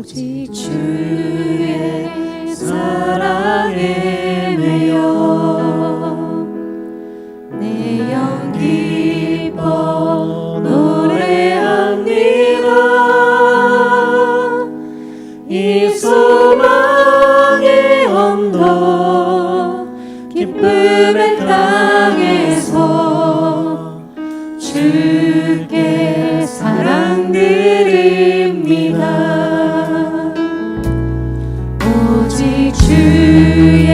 오직 주의 사랑에 매여 내 영 기뻐 노래합니다. 이 소망의 언덕 기쁨의 땅에서 주께 사랑드립니다. 오직 주의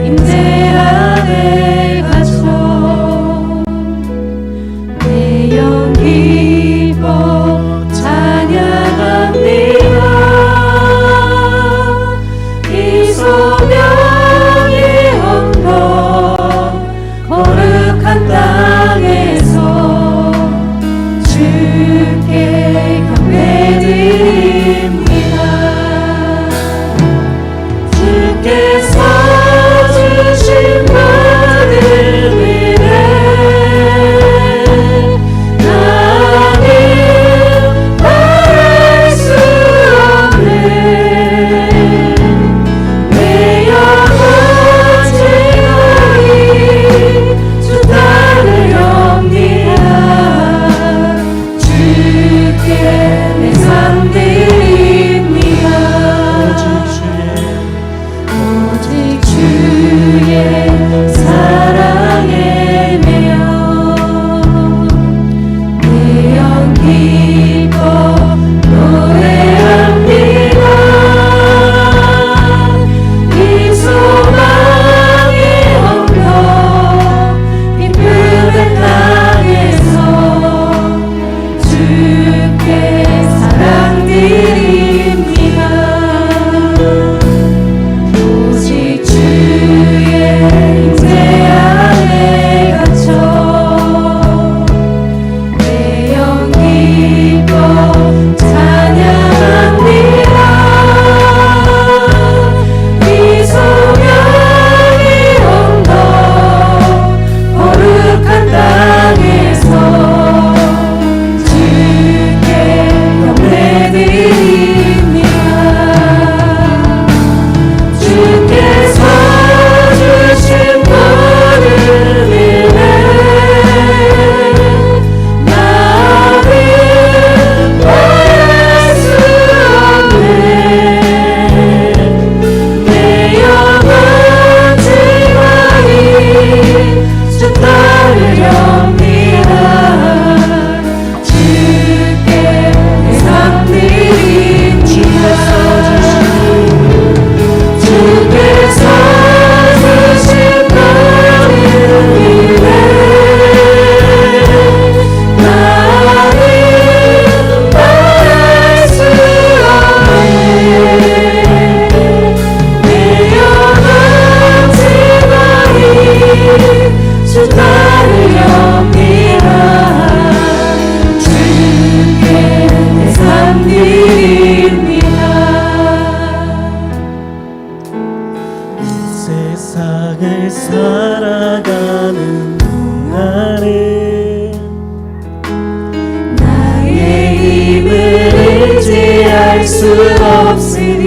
임재 안에 갇혀 내 영 기뻐 찬양합니다. 이 소명의 언덕 거룩한 땅에서 주께 경배드립니다. 주께서 주신 모든 은혜 나는 말할 수 없네. 내 영혼 즐거이 주 따르렵니다. 주께 내 삶 드립니다. 오직 주의 사랑에 매여 내 영 기뻐 노래합니다. 이 소망의 언덕 기쁨의 땅에서 주께 사랑드립니다. 오직 주의 임재 안에 갇혀 내 영 기뻐 찬양합니다. 이 소명의 언덕 거룩한 땅에서 주께 경배드립니다. 주께서 주신 모든 은혜 나는 말할 수 없네. 내 영혼 즐거이 주 따르렵니다. 주께 내 삶 드립니다. 주께서 주신 모든 은혜 나는 말할 수 없네. 내 영혼 즐거이 주 따르렵니다. 주께 내 삶 드립니다. 세상을 살아가는 동안에 나의 힘을 의지할 수 없으니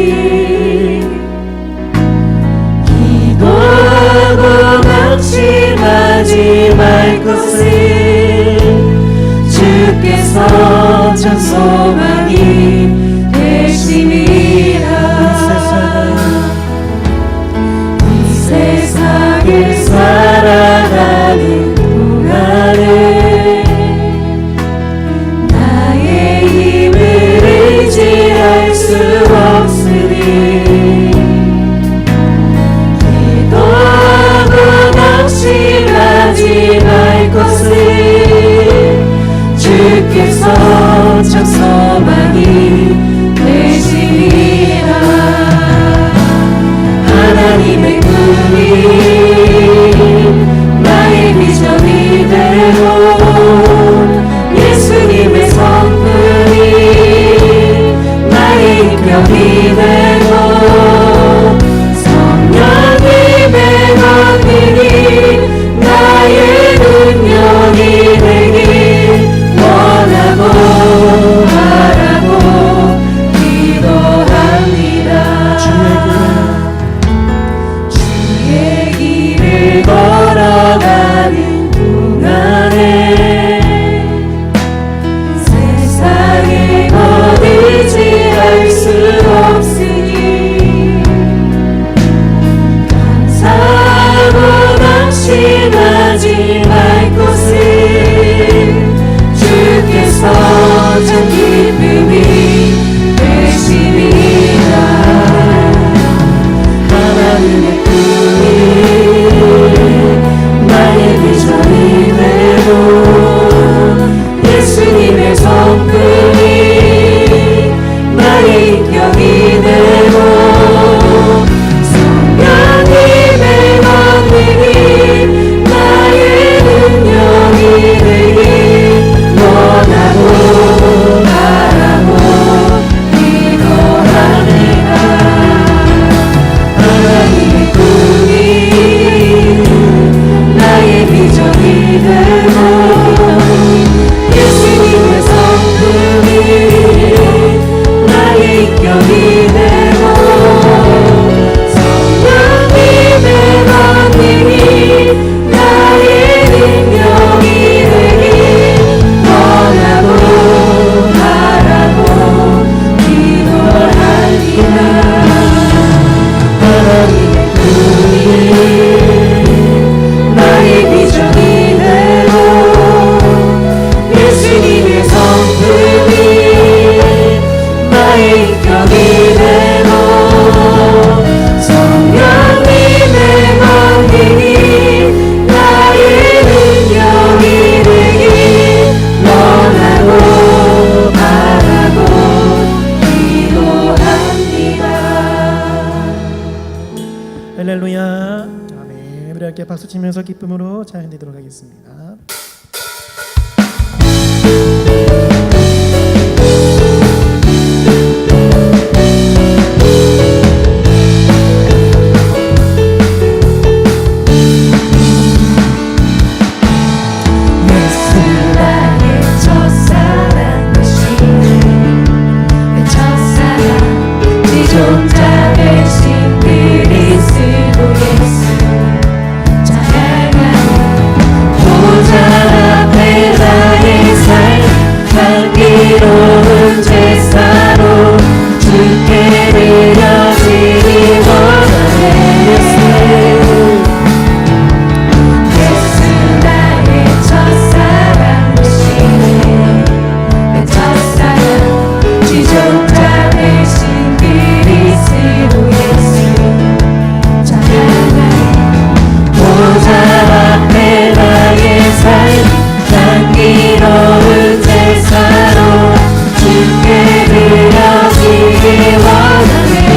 기도하고 낙심하지 말 것을 주께서 참 소망이 되심이라. 이 세상을 살아가는 동안에 나의 힘을 의지할 수 없으니 기도하고 낙심하지 말 것을 주께서 참 소망 박수 치면서 기쁨으로 찬양 드리도록 하겠습니다. 향기로운 제사로 주께 드려지기 원하네. 예수 나의 첫사랑 되시네. 내 첫사랑 지존자 되신 그리스도 예수 찬양하네. 보좌 앞에 나의 삶 향기로운 제사로 주께 드려지기 원하네.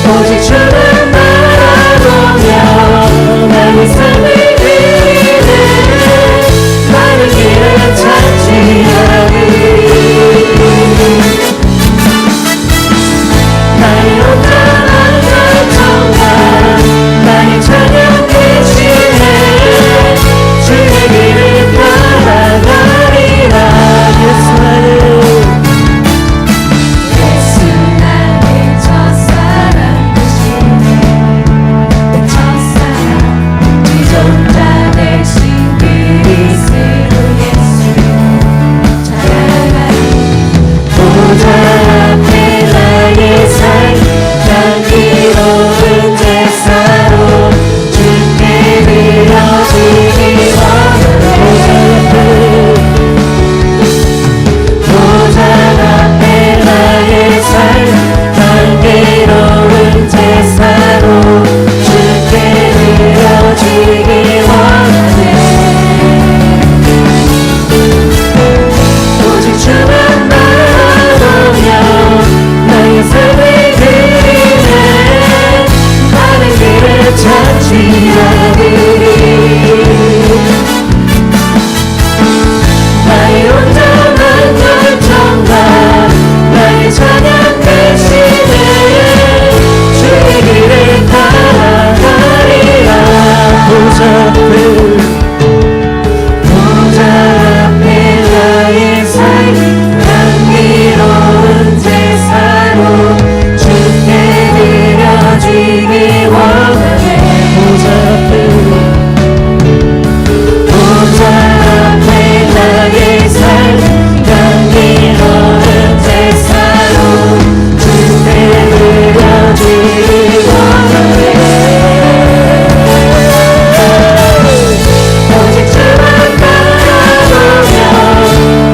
오직 주를 바라보며 나의 삶을 드리네. 많은 길을 찾지하리. 나의 온전한 열정과 나의 찬양 대신에 주의 길을 따라가리라. 예수 나의 첫사랑 되시네. 내 첫사랑 지존자 되신 그리스도 예수 찬양하리. 보좌 앞에 나의 삶 향기로운 제사로 주께 드려지기 원하네. 보좌 앞에 나의 삶 향기로운 제사로 주께 드려지기 원하네. 오직 주만 바라보며 나의 삶을 드리네. 많은 길을 찾지하리리. 나의 온전한 열정과 나의 찬양 대신에 주의 길을 따라가리라. 보좌 앞에 나의 삶 향기로운 제사로 주께 드려지기 원하네. 보좌 앞에 나의 삶 향기로운 제사로 주께 드려지기 원하네. 오직 주만 바라보며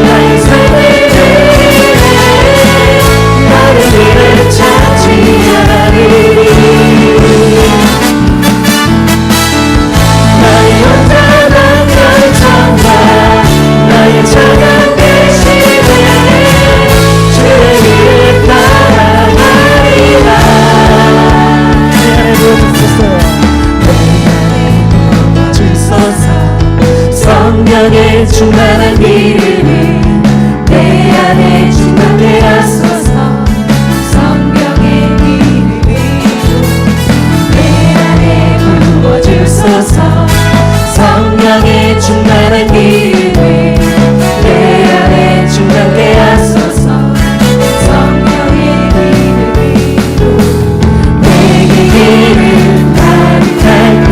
나의 삶을 드리네. 많은 길을 찾지하리리. 나의 온전한 열정과 나의 찬양 대신에 주의 길을 따라가리라. 성령의 충만한 믿음이 내 안에 충만케 하소서. 성령의 믿음이 내 안에 부어주소서. 성령의 충만한 믿음이 내 안에 충만케 하소서. 성령의 믿음이 내게 기름 가득할 때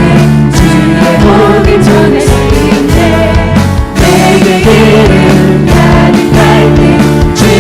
주의 복을 전할 수 있네. 내게 기름 가득할 때 주의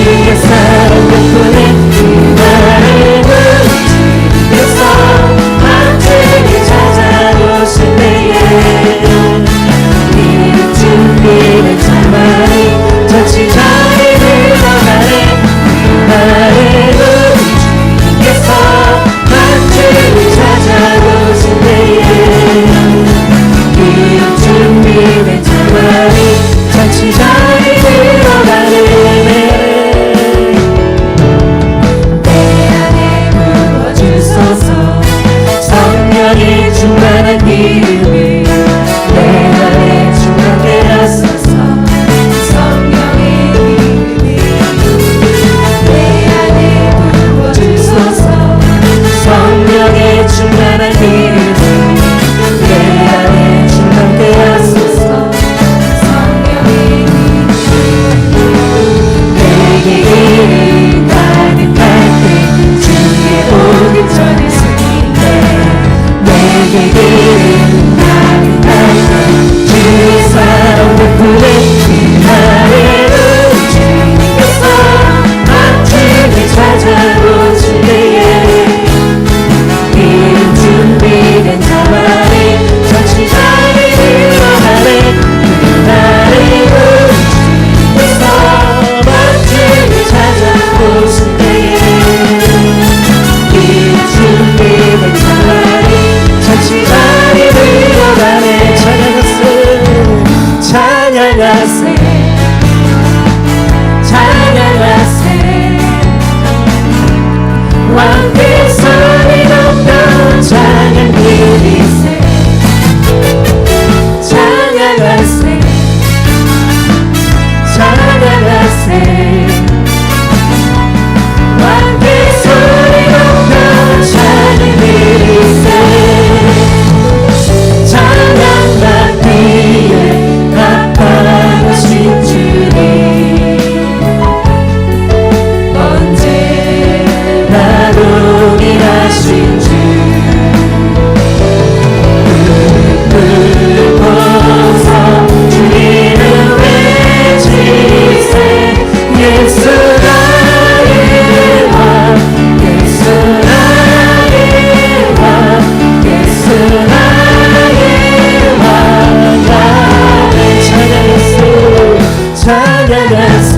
찬양하세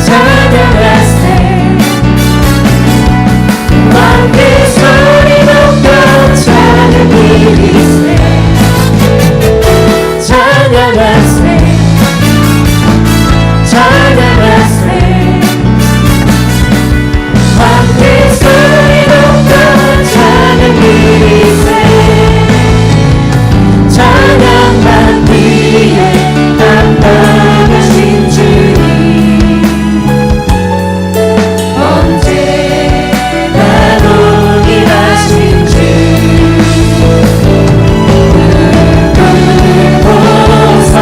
찬양하세 왕의 소리 높여 찬양 드리세 찬양하세 찬양하세 왕의 소리 높여 찬양 드리세 찬양만 위에 담당하신 주님 언제나 동일하신 주 눈을 보서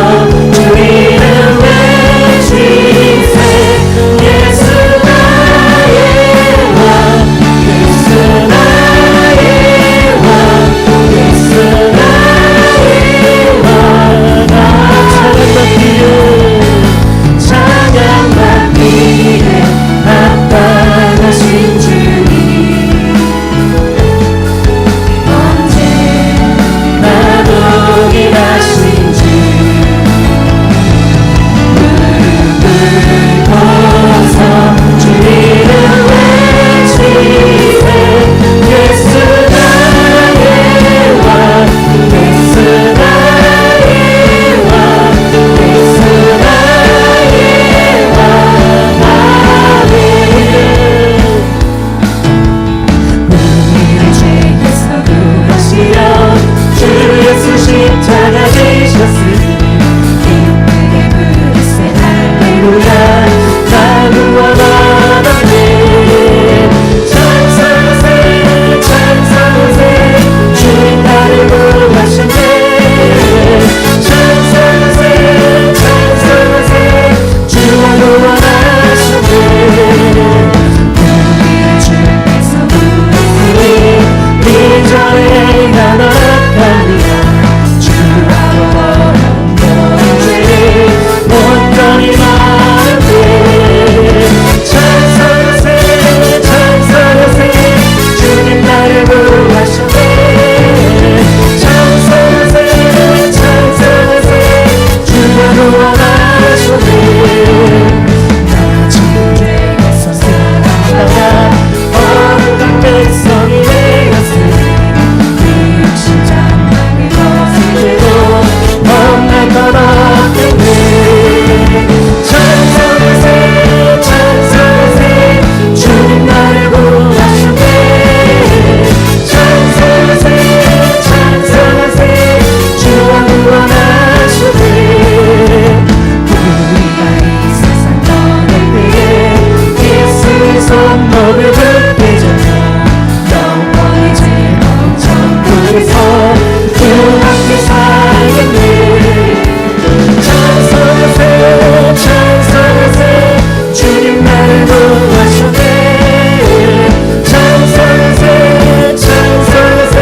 주 이름 외치세 예수 나의 왕 예수 나의 왕 예수 나의 왕 찬양만 위에 합당하신 주님 언제나 동일하신 주 무릎을 꿇어서 주 이름 외치세 예수 나의 왕 예수 나의 왕 예수 나의 왕 아멘 우리를 죄에서 구하시려 주 예수 십자가 지셨으니 기쁘게 부르세 할렐루야 나 구원하네 찬송하세 찬송하세 주님 나를 구하셨네 찬송하세 찬송하세 주와 구원하셨네 우리를 주께서 구했으니 이전에 난 어떡하리라 주와 어려운 모든 죄를 온전히 마는데 찬송하세 찬송하세 주님 나를 구하셨네 찬송하세 찬송하세 주와 구원하셨네 나 지금 죄에서 사랑받아 거룩한 백성이 되었으니 이 육신 장막을 벗으려고 겁날 것 없겠네 찬송하세 찬송하세 주님 나를 구하셨네 찬송하세 찬송하세 주와 구원하셨네 우리가 이 세상 떠날 때에 예수의 손목을 붙게 잡아 영원히 즐거운 천국에서 주 함께 살겠네 찬송하세 찬송하세 주님 나를 구하셨네 찬송하세 찬송하세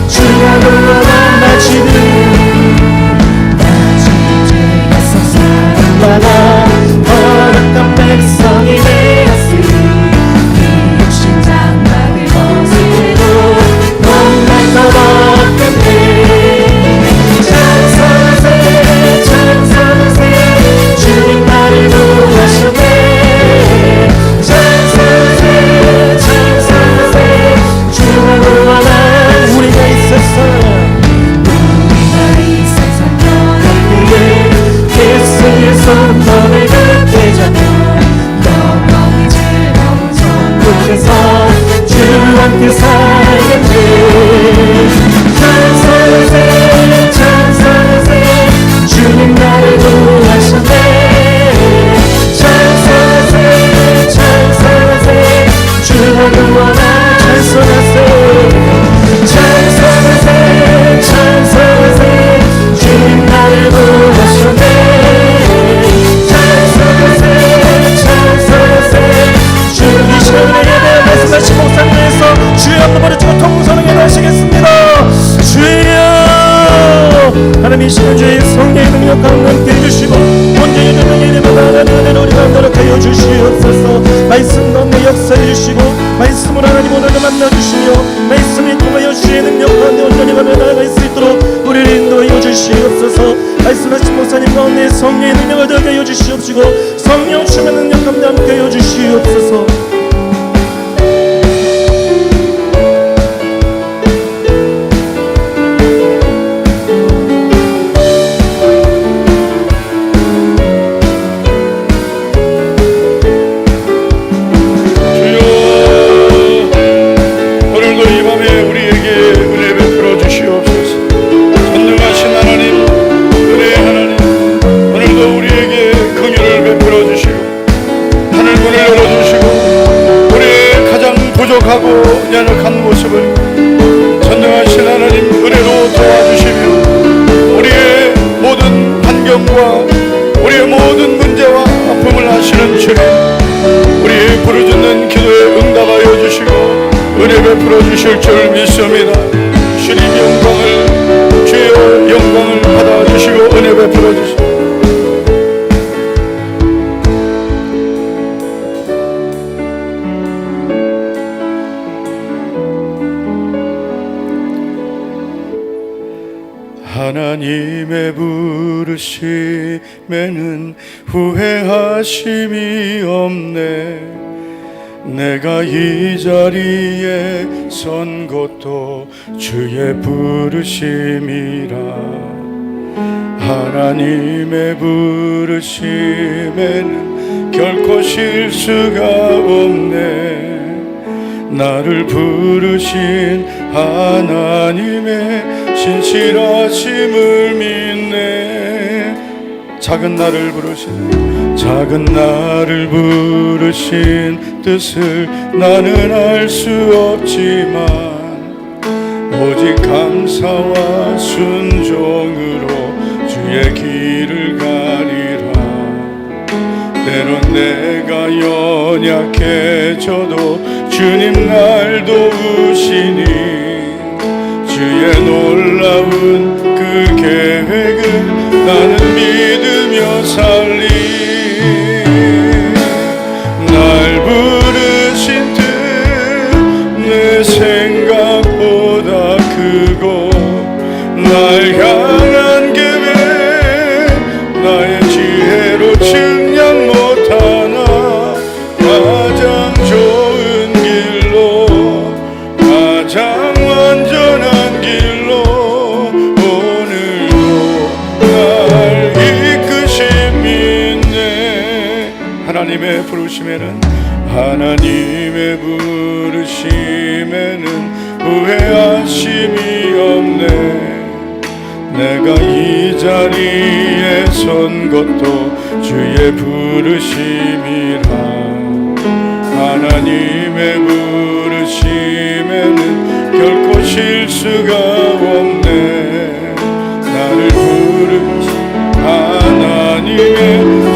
주가 구원한 나 지금 죄에서 사랑받아 거룩한 백성이 되었으니 이 육신 장막을 벗으려고 겁날 것 없겠네 찬송하세 찬송하세 주님 나를 구하셨네 찬송하세 찬송하세 주가 구원한 우리가 이 세상 떠날 때에 예수의 손목을 굳게 잡아 영원히 즐거운 천국에서 주 함께 살겠네 찬송하세 찬송하세 주님 나를 구하셨네 찬송하세 찬송하세 주가 구원한 찬송하세 찬송하세 찬송하세 주님 나를 구하셨네 찬송하세 찬송하세 주님 이 시간에 예배 말씀하신 목상에서 주여 한번 버려주고 통성에 하시겠습니다 주여 하나님 이 시간 주의 성령의 능력 가운데 함께 해주시고 온전히 주님의 이름으로 하나님의 우리가 노력하여 주시옵소서 말씀 가운데 역사해 주시고 말씀으로 하나님 오늘도 만나주시며 말씀을 통하여 주의 능력 가운데 온전히 나아갈 수 있도록 우리를 인도하여 주시옵소서 말씀하신 목사님과 가운데 성령의 능력을 더하게 하여 주시옵시고 성령 충만 능력 가운데 함께 하여 주시옵소서. 부족하고 연약한 모습을 전능하신 하나님 은혜로 도와주시며 우리의 모든 환경과 우리의 모든 문제와 아픔을 아시는 주님, 우리의 부르짖는 기도에 응답하여 주시고 은혜 베풀어 주실 줄 믿습니다. 주님 영광을, 주여 영광을 받아주시고 은혜 베풀어 주시고 하나님의 부르심에는 후회하심이 없네. 내가 이 자리에 선 것도 주의 부르심이라. 하나님의 부르심에는 결코 실수가 없네. 나를 부르신 하나님의 신실하심을 믿네. 작은 나를 부르신 뜻을 나는 알 수 없지만 오직 감사와 순종으로 주의 길을 가리라. 때론 내가 연약해져도 주님 날 도우시니 주의 놀라운 그 계획을 나는 믿으며 살리. 날 부르신 뜻 내 생각보다 크고 날 향한 계획 나의 지혜로 측량 못하나 가장 좋은 길로 가장 완전한 길로 오늘도 날 이끄심 믿네. 하나님의 부르심에는 후회하심이 없네. 내가 이 자리에 선 것도 주의 부르심이라. 하나님의 부르심에는 결코 실수가 없네. 나를 부르신 하나님의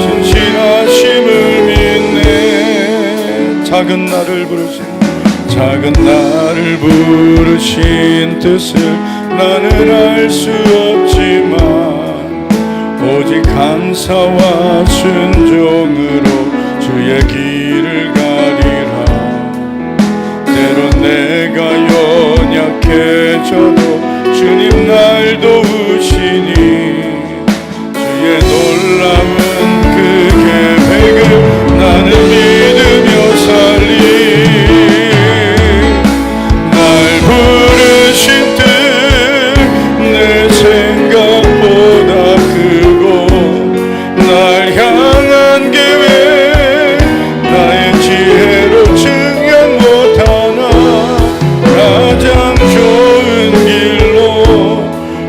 신실하심을 믿네. 작은 나를 부르신 뜻을 나는 알 수 없지만 오직 감사와 순종으로 주의 길을 가리라. 때론 내가 연약해져도 주님 날 도우시니 주의 놀라운 그 계획을 나는 믿으며 살리. 날 부르신 뜻 내 생각보다 크고 날 향한 계획 나의 지혜로 측량 못하나 가장 좋은 길로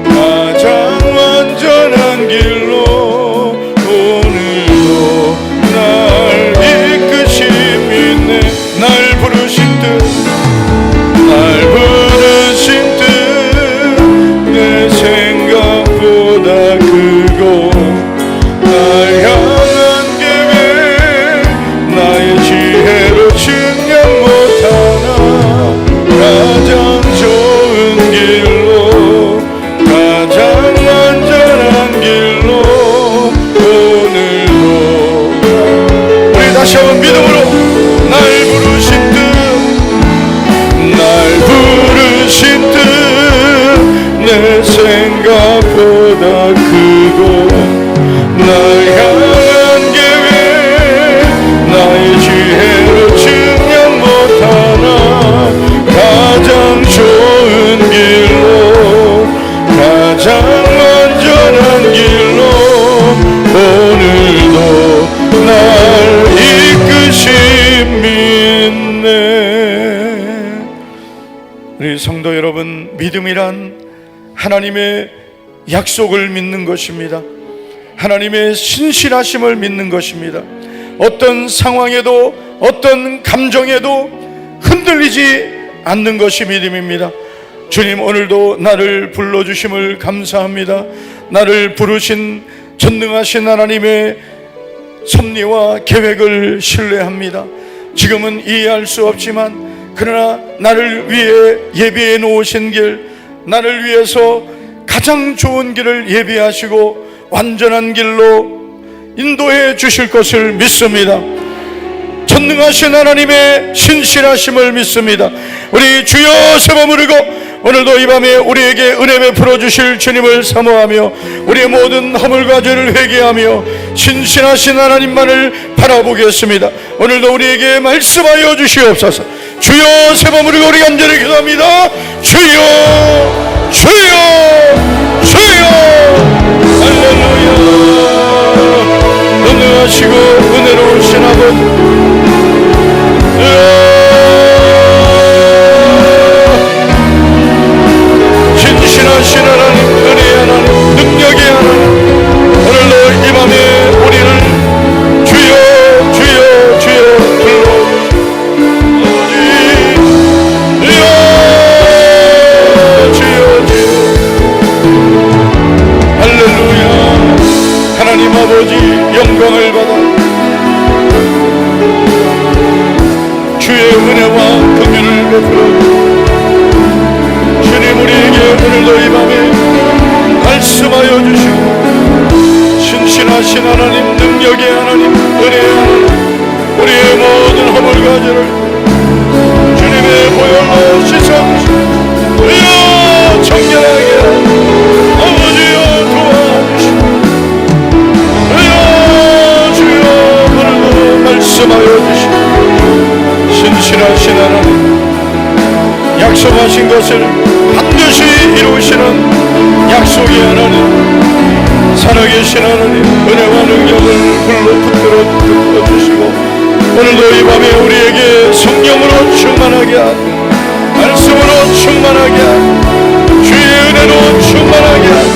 가장 완전한 길로 오늘도 날 이끄심 믿네. 날 부르신 뜻 내 생각보다 크고 날 향한 계획 나의 지혜로 측량 못하나 가장 좋은 길로 가장 완전한 길로 오늘도 우리 다시 한번 믿음으로 날 부르신 뜻 내 생각보다 크고 날 성도 여러분, 믿음이란 하나님의 약속을 믿는 것입니다. 하나님의 신실하심을 믿는 것입니다. 어떤 상황에도 어떤 감정에도 흔들리지 않는 것이 믿음입니다. 주님, 오늘도 나를 불러주심을 감사합니다. 나를 부르신 전능하신 하나님의 섭리와 계획을 신뢰합니다. 지금은 이해할 수 없지만 그러나 나를 위해 예비해 놓으신 길, 나를 위해서 가장 좋은 길을 예비하시고 완전한 길로 인도해 주실 것을 믿습니다. 전능하신 하나님의 신실하심을 믿습니다. 우리 주여 세번 부르고 오늘도 이 밤에 우리에게 은혜 베풀어 주실 주님을 사모하며 우리의 모든 허물과 죄를 회개하며 신실하신 하나님만을 바라보겠습니다. 오늘도 우리에게 말씀하여 주시옵소서. 주여 세번 부르고 우리 간절히 기도합니다. 주여, 주여, 주여. 할렐루야. 은혜하시고 은혜로우신 아버지, 신실하신 하나님, 은혜의 하나님, 능력의 하나님, 오늘도 이 밤에 우리를 주여, 주여, 주여 불러 주여, 주여. 할렐루야. 하나님 아버지, 영광을 받아 주의 은혜와 긍휼을 베풀어 주님, 우리에게 오늘도 이 밤에 말씀하여 주시고 신실하신 하나님, 능력의 하나님, 은혜의 하나님, 우리의 모든 허물과 죄를 주님의 보혈로 씻어주시고 주여 정결하게 아버지여 도와주시고 주여 오늘도 말씀하여 주시고 신실하신 하나님, 약속하신 것을 반드시 이루시는 약속의 하나님, 살아계신 하나님, 은혜와 능력을 불러 주시고 오늘도 이 밤에 우리에게 성령으로 충만하게 하고 말씀으로 충만하게 하고 주의 은혜로 충만하게 하고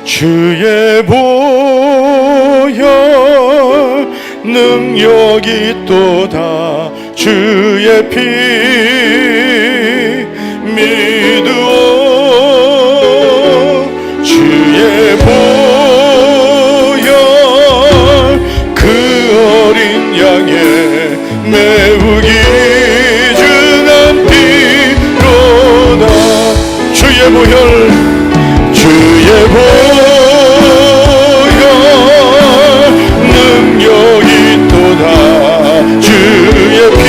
주의 보혈 능력이 또다 주의 피 믿으오 주의 보혈 그 어린 양의 매우 귀중한 피로다 주의 보혈 주의 보혈 능력이 또다 주의 피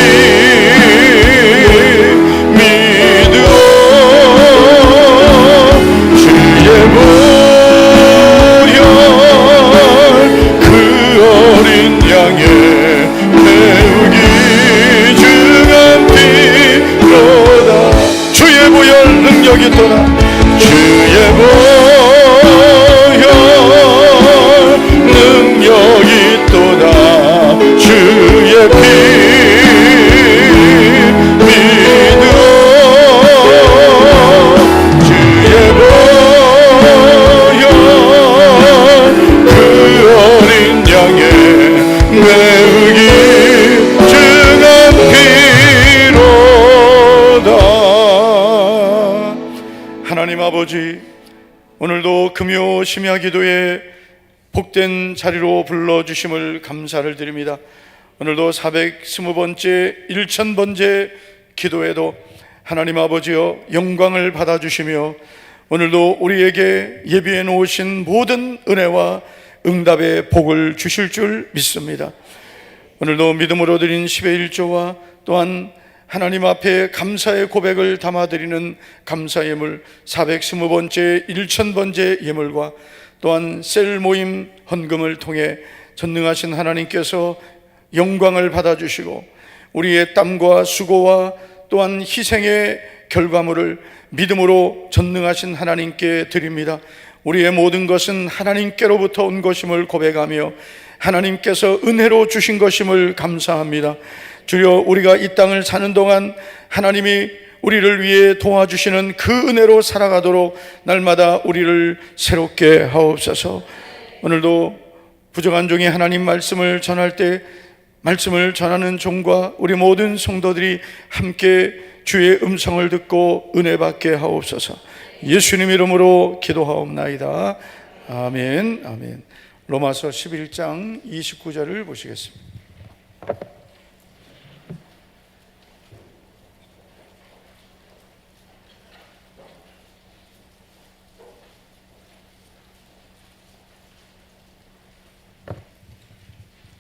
심야 기도에 복된 자리로 불러주심을 감사를 드립니다. 오늘도 420번째 1000번째 기도에도 하나님 아버지여 영광을 받아주시며 오늘도 우리에게 예비해 놓으신 모든 은혜와 응답의 복을 주실 줄 믿습니다. 오늘도 믿음으로 드린 10의 1조와 또한 하나님 앞에 감사의 고백을 담아드리는 감사 예물 420번째 1000번째 예물과 또한 셀 모임 헌금을 통해 전능하신 하나님께서 영광을 받아주시고 우리의 땀과 수고와 또한 희생의 결과물을 믿음으로 전능하신 하나님께 드립니다. 우리의 모든 것은 하나님께로부터 온 것임을 고백하며 하나님께서 은혜로 주신 것임을 감사합니다. 주여, 우리가 이 땅을 사는 동안 하나님이 우리를 위해 도와주시는 그 은혜로 살아가도록 날마다 우리를 새롭게 하옵소서. 오늘도 부족한 종이 하나님 말씀을 전할 때 말씀을 전하는 종과 우리 모든 성도들이 함께 주의 음성을 듣고 은혜 받게 하옵소서. 예수님 이름으로 기도하옵나이다. 아멘. 아멘. 로마서 11장 29절을 보시겠습니다.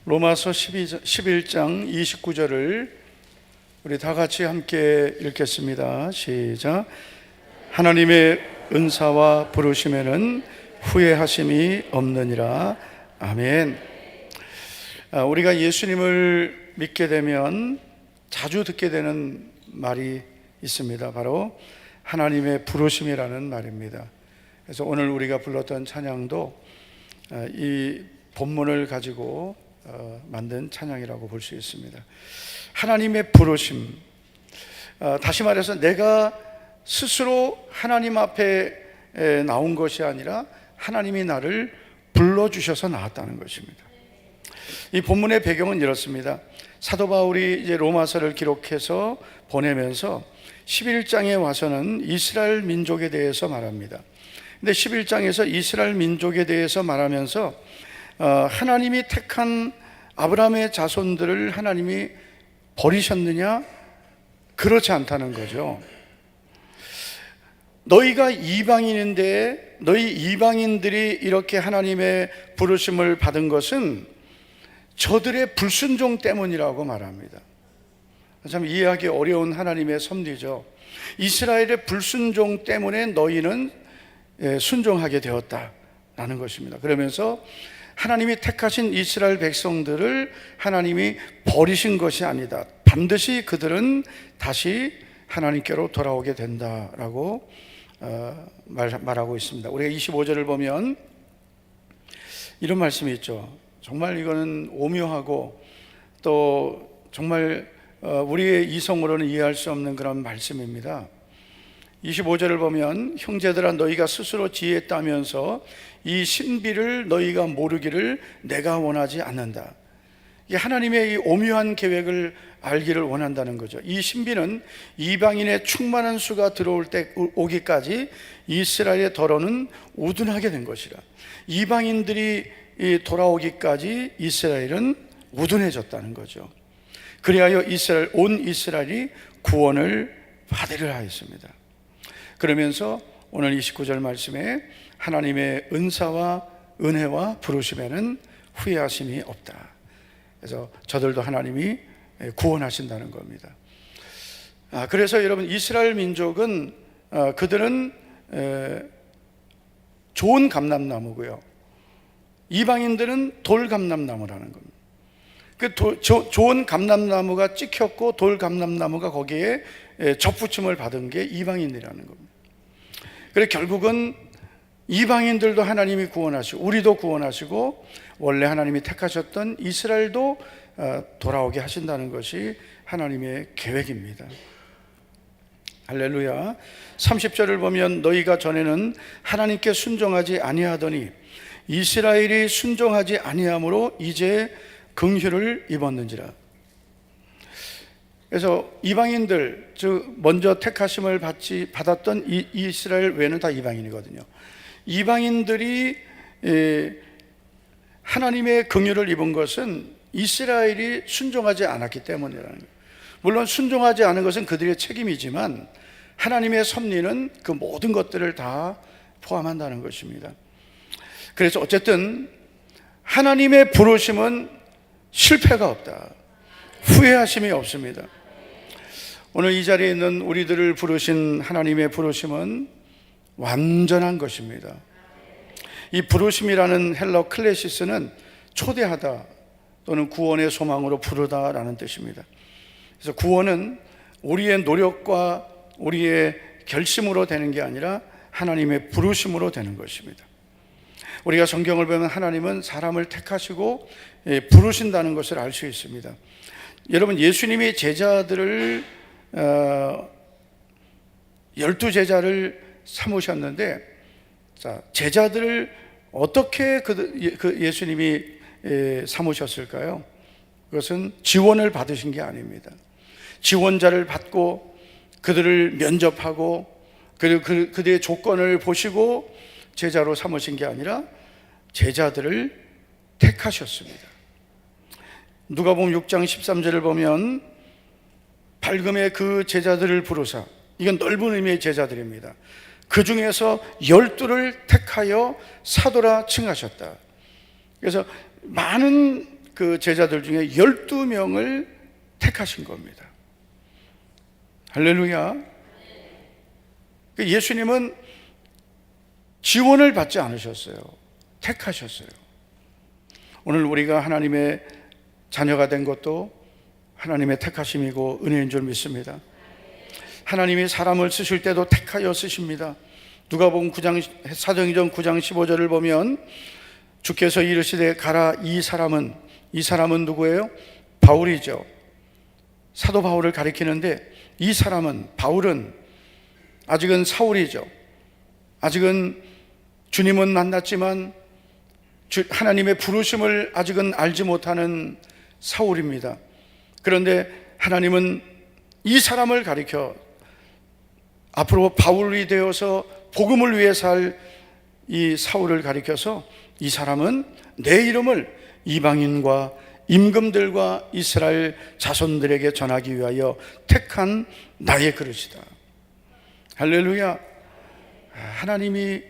로마서 11장 29절을 우리 다 같이 함께 읽겠습니다. 시작. 하나님의 은사와 부르심에는 후회하심이 없느니라. 아멘. 우리가 예수님을 믿게 되면 자주 듣게 되는 말이 있습니다. 바로 하나님의 부르심이라는 말입니다. 그래서 오늘 우리가 불렀던 찬양도 이 본문을 가지고 만든 찬양이라고 볼 수 있습니다. 하나님의 부르심, 다시 말해서 내가 스스로 하나님 앞에 나온 것이 아니라 하나님이 나를 불러주셔서 나왔다는 것입니다. 이 본문의 배경은 이렇습니다. 사도 바울이 이제 로마서를 기록해서 보내면서 11장에 와서는 이스라엘 민족에 대해서 말합니다. 근데 11장에서 이스라엘 민족에 대해서 말하면서 하나님이 택한 아브라함의 자손들을 하나님이 버리셨느냐? 그렇지 않다는 거죠. 너희가 이방인인데 너희 이방인들이 이렇게 하나님의 부르심을 받은 것은 저들의 불순종 때문이라고 말합니다. 참 이해하기 어려운 하나님의 섭리죠. 이스라엘의 불순종 때문에 너희는 순종하게 되었다라는 것입니다. 그러면서 하나님이 택하신 이스라엘 백성들을 하나님이 버리신 것이 아니다. 반드시 그들은 다시 하나님께로 돌아오게 된다라고 말하고 있습니다. 우리가 25절을 보면 이런 말씀이 있죠. 정말 이거는 오묘하고 또 정말 우리의 이성으로는 이해할 수 없는 그런 말씀입니다. 25절을 보면 형제들아 너희가 스스로 지혜했다면서 이 신비를 너희가 모르기를 내가 원하지 않는다. 이게 하나님의 이 오묘한 계획을 알기를 원한다는 거죠. 이 신비는 이방인의 충만한 수가 들어올 때 오기까지 이스라엘의 더러는 우둔하게 된 것이라. 이방인들이 돌아오기까지 이스라엘은 우둔해졌다는 거죠. 그리하여 온 이스라엘이 구원을 받으려 하였습니다. 그러면서 오늘 29절 말씀에 하나님의 은사와 은혜와 부르심에는 후회하심이 없다. 그래서 저들도 하나님이 구원하신다는 겁니다. 그래서 여러분 이스라엘 민족은 그들은 좋은 감람나무고요. 이방인들은 돌감람나무라는 겁니다. 그 좋은 감람나무가 찍혔고 돌감람나무가 거기에 접붙임을 받은 게 이방인이라는 겁니다. 그래서 결국은 이방인들도 하나님이 구원하시고 우리도 구원하시고 원래 하나님이 택하셨던 이스라엘도 돌아오게 하신다는 것이 하나님의 계획입니다. 할렐루야. 30절을 보면 너희가 전에는 하나님께 순종하지 아니하더니 이스라엘이 순종하지 아니함으로 이제 긍휼을 입었는지라. 그래서 이방인들, 즉 먼저 택하심을 받았던 이스라엘 외에는 다 이방인이거든요. 이방인들이 하나님의 긍휼을 입은 것은 이스라엘이 순종하지 않았기 때문이라는 거예요. 물론 순종하지 않은 것은 그들의 책임이지만 하나님의 섭리는 그 모든 것들을 다 포함한다는 것입니다. 그래서 어쨌든 하나님의 부르심은 실패가 없다. 후회하심이 없습니다. 오늘 이 자리에 있는 우리들을 부르신 하나님의 부르심은 완전한 것입니다. 이 부르심이라는 헬러 클레시스는 초대하다 또는 구원의 소망으로 부르다라는 뜻입니다. 그래서 구원은 우리의 노력과 우리의 결심으로 되는 게 아니라 하나님의 부르심으로 되는 것입니다. 우리가 성경을 보면 하나님은 사람을 택하시고 부르신다는 것을 알 수 있습니다. 여러분, 예수님이 제자들을 12제자를 삼으셨는데, 자, 제자들을 어떻게 예수님이 삼으셨을까요? 그것은 지원을 받으신 게 아닙니다. 지원자를 받고 그들을 면접하고 그리고 그들의 조건을 보시고 제자로 삼으신 게 아니라 제자들을 택하셨습니다. 누가복음 6장 13절을 보면 밝음에 그 제자들을 부르사, 이건 넓은 의미의 제자들입니다. 그 중에서 12를 택하여 사도라 칭하셨다. 그래서 많은 그 제자들 중에 12명을 택하신 겁니다. 할렐루야. 예수님은 지원을 받지 않으셨어요. 택하셨어요. 오늘 우리가 하나님의 자녀가 된 것도 하나님의 택하심이고 은혜인 줄 믿습니다. 하나님이 사람을 쓰실 때도 택하여 쓰십니다. 누가복음 9장 사도행전 9장 15절을 보면 주께서 이르시되 가라, 이 사람은 누구예요? 바울이죠. 사도 바울을 가리키는데 이 사람은, 바울은 아직은 사울이죠. 아직은 주님은 만났지만 하나님의 부르심을 아직은 알지 못하는 사울입니다. 그런데 하나님은 이 사람을 가리켜 앞으로 바울이 되어서 복음을 위해 살 이 사울을 가리켜서 이 사람은 내 이름을 이방인과 임금들과 이스라엘 자손들에게 전하기 위하여 택한 나의 그릇이다. 할렐루야. 하나님이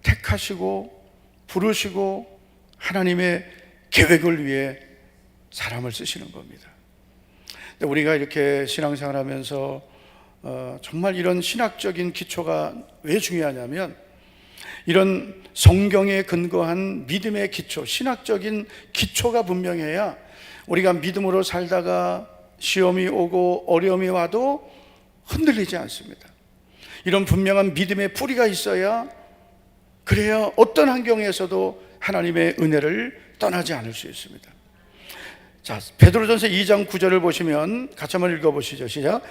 택하시고 부르시고 하나님의 계획을 위해 사람을 쓰시는 겁니다. 근데 우리가 이렇게 신앙생활 하면서 정말 이런 신학적인 기초가 왜 중요하냐면, 이런 성경에 근거한 믿음의 기초, 신학적인 기초가 분명해야 우리가 믿음으로 살다가 시험이 오고 어려움이 와도 흔들리지 않습니다. 이런 분명한 믿음의 뿌리가 있어야, 그래야 어떤 환경에서도 하나님의 은혜를 떠나지 않을 수 있습니다. 자, 베드로전서 2장 9절을 보시면 같이 한번 읽어보시죠. 시작.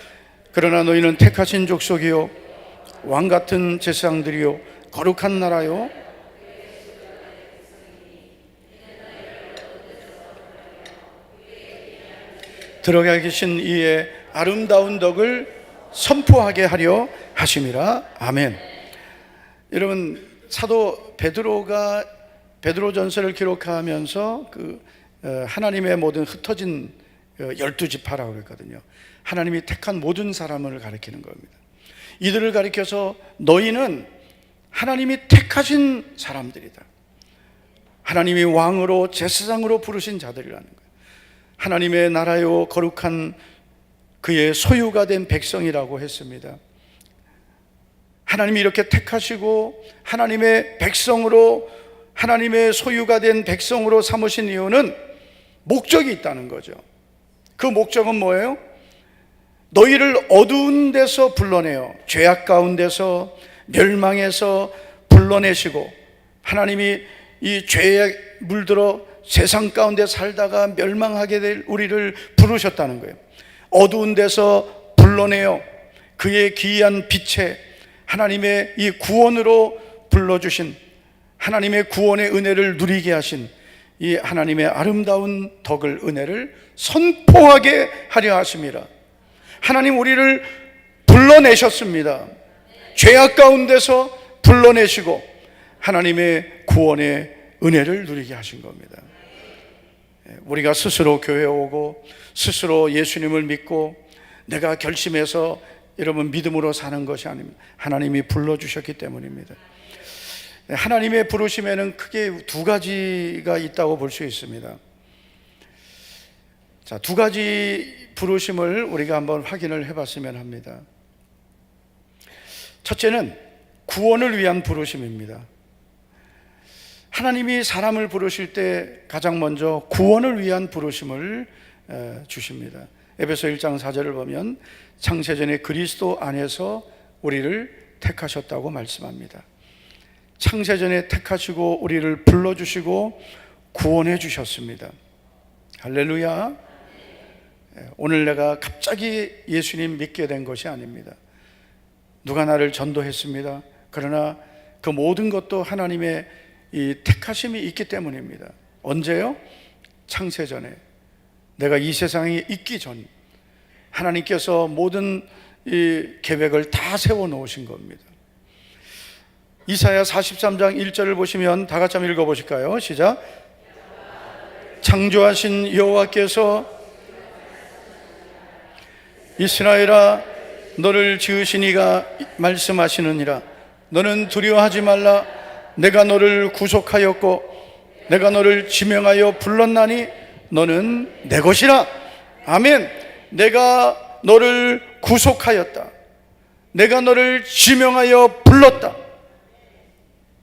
그러나 너희는 택하신 족속이요 왕같은 제사장들이요 거룩한 나라요 들어가 계신 이의 아름다운 덕을 선포하게 하려 하심이라. 아멘. 여러분, 사도 베드로가 베드로전서를 기록하면서 하나님의 모든 흩어진 12지파라고 그랬거든요. 하나님이 택한 모든 사람을 가리키는 겁니다. 이들을 가리켜서 너희는 하나님이 택하신 사람들이다. 하나님이 왕으로 제사장으로 부르신 자들이라는 거예요. 하나님의 나라요 거룩한 그의 소유가 된 백성이라고 했습니다. 하나님이 이렇게 택하시고 하나님의 백성으로, 하나님의 소유가 된 백성으로 삼으신 이유는 목적이 있다는 거죠. 그 목적은 뭐예요? 너희를 어두운 데서 불러내어 죄악 가운데서 멸망에서 불러내시고, 하나님이 이 죄에 물들어 세상 가운데 살다가 멸망하게 될 우리를 부르셨다는 거예요. 어두운 데서 불러내어 그의 기이한 빛에 하나님의 이 구원으로 불러주신, 하나님의 구원의 은혜를 누리게 하신 이 하나님의 아름다운 덕을, 은혜를 선포하게 하려 하심이라. 하나님 우리를 불러내셨습니다. 죄악 가운데서 불러내시고 하나님의 구원의 은혜를 누리게 하신 겁니다. 우리가 스스로 교회에 오고 스스로 예수님을 믿고 내가 결심해서 여러분 믿음으로 사는 것이 아닙니다. 하나님이 불러주셨기 때문입니다. 하나님의 부르심에는 크게 두 가지가 있다고 볼 수 있습니다. 자, 두 가지 부르심을 우리가 한번 확인을 해봤으면 합니다. 첫째는 구원을 위한 부르심입니다. 하나님이 사람을 부르실 때 가장 먼저 구원을 위한 부르심을 주십니다. 에베소 1장 4절을 보면 창세전에 그리스도 안에서 우리를 택하셨다고 말씀합니다. 창세전에 택하시고 우리를 불러주시고 구원해 주셨습니다. 할렐루야. 오늘 내가 갑자기 예수님 믿게 된 것이 아닙니다. 누가 나를 전도했습니다. 그러나 그 모든 것도 하나님의 이 택하심이 있기 때문입니다. 언제요? 창세전에, 내가 이 세상에 있기 전 하나님께서 모든 이 계획을 다 세워 놓으신 겁니다. 이사야 43장 1절을 보시면 다 같이 한번 읽어보실까요? 시작. 창조하신 여호와께서 이스라엘아 너를 지으신 이가 말씀하시느니라. 너는 두려워하지 말라. 내가 너를 구속하였고 내가 너를 지명하여 불렀나니 너는 내 것이라. 아멘. 내가 너를 구속하였다. 내가 너를 지명하여 불렀다.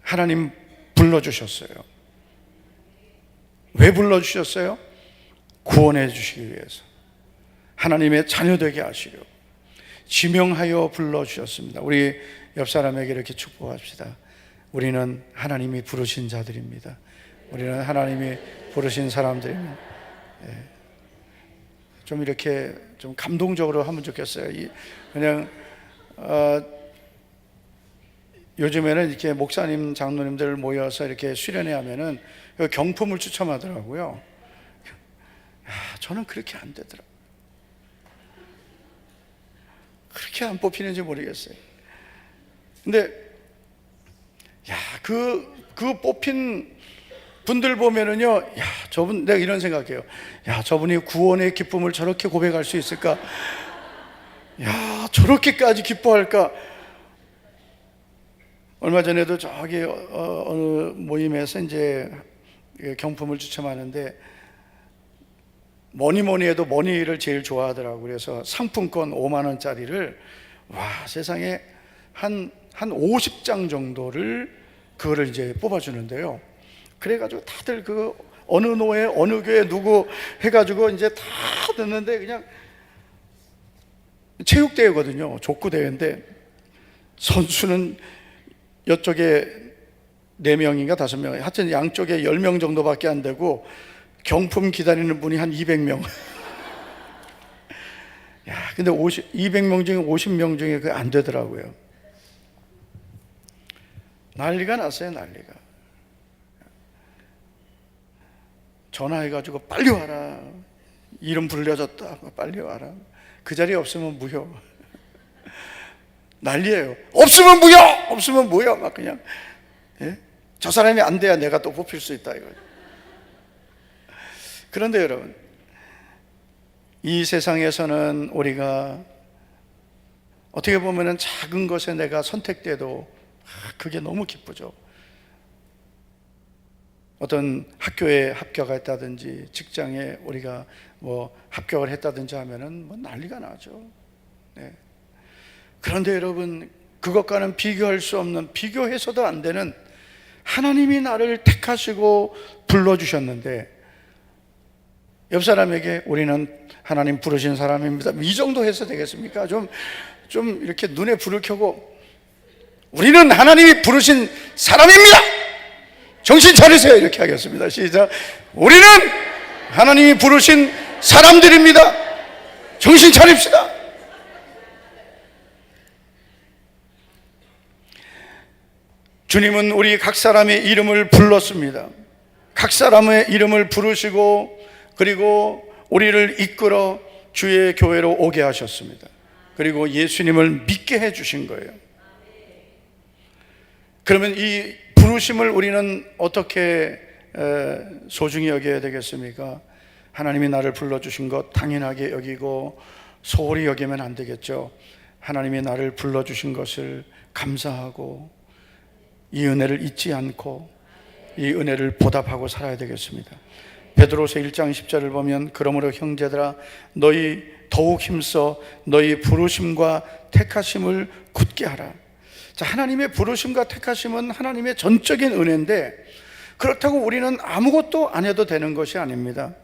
하나님 불러주셨어요. 왜 불러주셨어요? 구원해 주시기 위해서, 하나님의 자녀되게 하시려고 지명하여 불러주셨습니다. 우리 옆 사람에게 이렇게 축복합시다. 우리는 하나님이 부르신 자들입니다. 우리는 하나님이 부르신 사람들입니다. 좀 이렇게 좀 감동적으로 하면 좋겠어요. 그냥 요즘에는 이렇게 목사님, 장로님들 모여서 이렇게 수련회 하면은 경품을 추첨하더라고요. 저는 그렇게 안 되더라고요. 그렇게 안 뽑히는지 모르겠어요. 근데 그 뽑힌 분들 보면은요, 저분, 내가 이런 생각해요. 저분이 구원의 기쁨을 저렇게 고백할 수 있을까? 저렇게까지 기뻐할까? 얼마 전에도 저기 어느 모임에서 이제 경품을 추첨하는데 뭐니 해도 머니를 제일 좋아하더라고요. 그래서 상품권 5만 원짜리를 세상에 한 50장 정도를 그거를 이제 뽑아주는데요. 그래가지고 다들 그 어느 노예, 어느 교회 누구 해가지고 이제 다 듣는데 그냥 체육대회거든요. 족구대회인데 선수는 이쪽에 4명인가 5명, 하여튼 양쪽에 10명 정도밖에 안 되고 경품 기다리는 분이 한 200명. 근데 200명 중에 50명 중에 그게 안 되더라고요. 난리가 났어요, 난리가. 전화해가지고 빨리 와라. 이름 불려졌다. 빨리 와라. 그 자리에 없으면 무효. 난리예요. 없으면 무효! 없으면 무효! 막 그냥. 저 사람이 안 돼야 내가 또 뽑힐 수 있다 이거죠. 그런데 여러분, 이 세상에서는 우리가 어떻게 보면 작은 것에 내가 선택돼도 그게 너무 기쁘죠. 어떤 학교에 합격했다든지 직장에 우리가 뭐 합격을 했다든지 하면은 뭐 난리가 나죠. 그런데 여러분, 그것과는 비교할 수 없는, 비교해서도 안 되는 하나님이 나를 택하시고 불러주셨는데, 옆 사람에게 우리는 하나님 부르신 사람입니다, 이 정도 해서 되겠습니까? 좀 이렇게 눈에 불을 켜고 우리는 하나님이 부르신 사람입니다, 정신 차리세요, 이렇게 하겠습니다. 시작. 우리는 하나님이 부르신 사람들입니다, 정신 차립시다. 주님은 우리 각 사람의 이름을 불렀습니다. 각 사람의 이름을 부르시고 그리고 우리를 이끌어 주의 교회로 오게 하셨습니다. 그리고 예수님을 믿게 해주신 거예요. 그러면 이 부르심을 우리는 어떻게 소중히 여겨야 되겠습니까? 하나님이 나를 불러주신 것 당연하게 여기고 소홀히 여기면 안 되겠죠. 하나님이 나를 불러주신 것을 감사하고 이 은혜를 잊지 않고 이 은혜를 보답하고 살아야 되겠습니다. 베드로서 1장 10절을 보면 그러므로 형제들아 너희 더욱 힘써 너희 부르심과 택하심을 굳게 하라. 자, 하나님의 부르심과 택하심은 하나님의 전적인 은혜인데 그렇다고 우리는 아무것도 안 해도 되는 것이 아닙니다.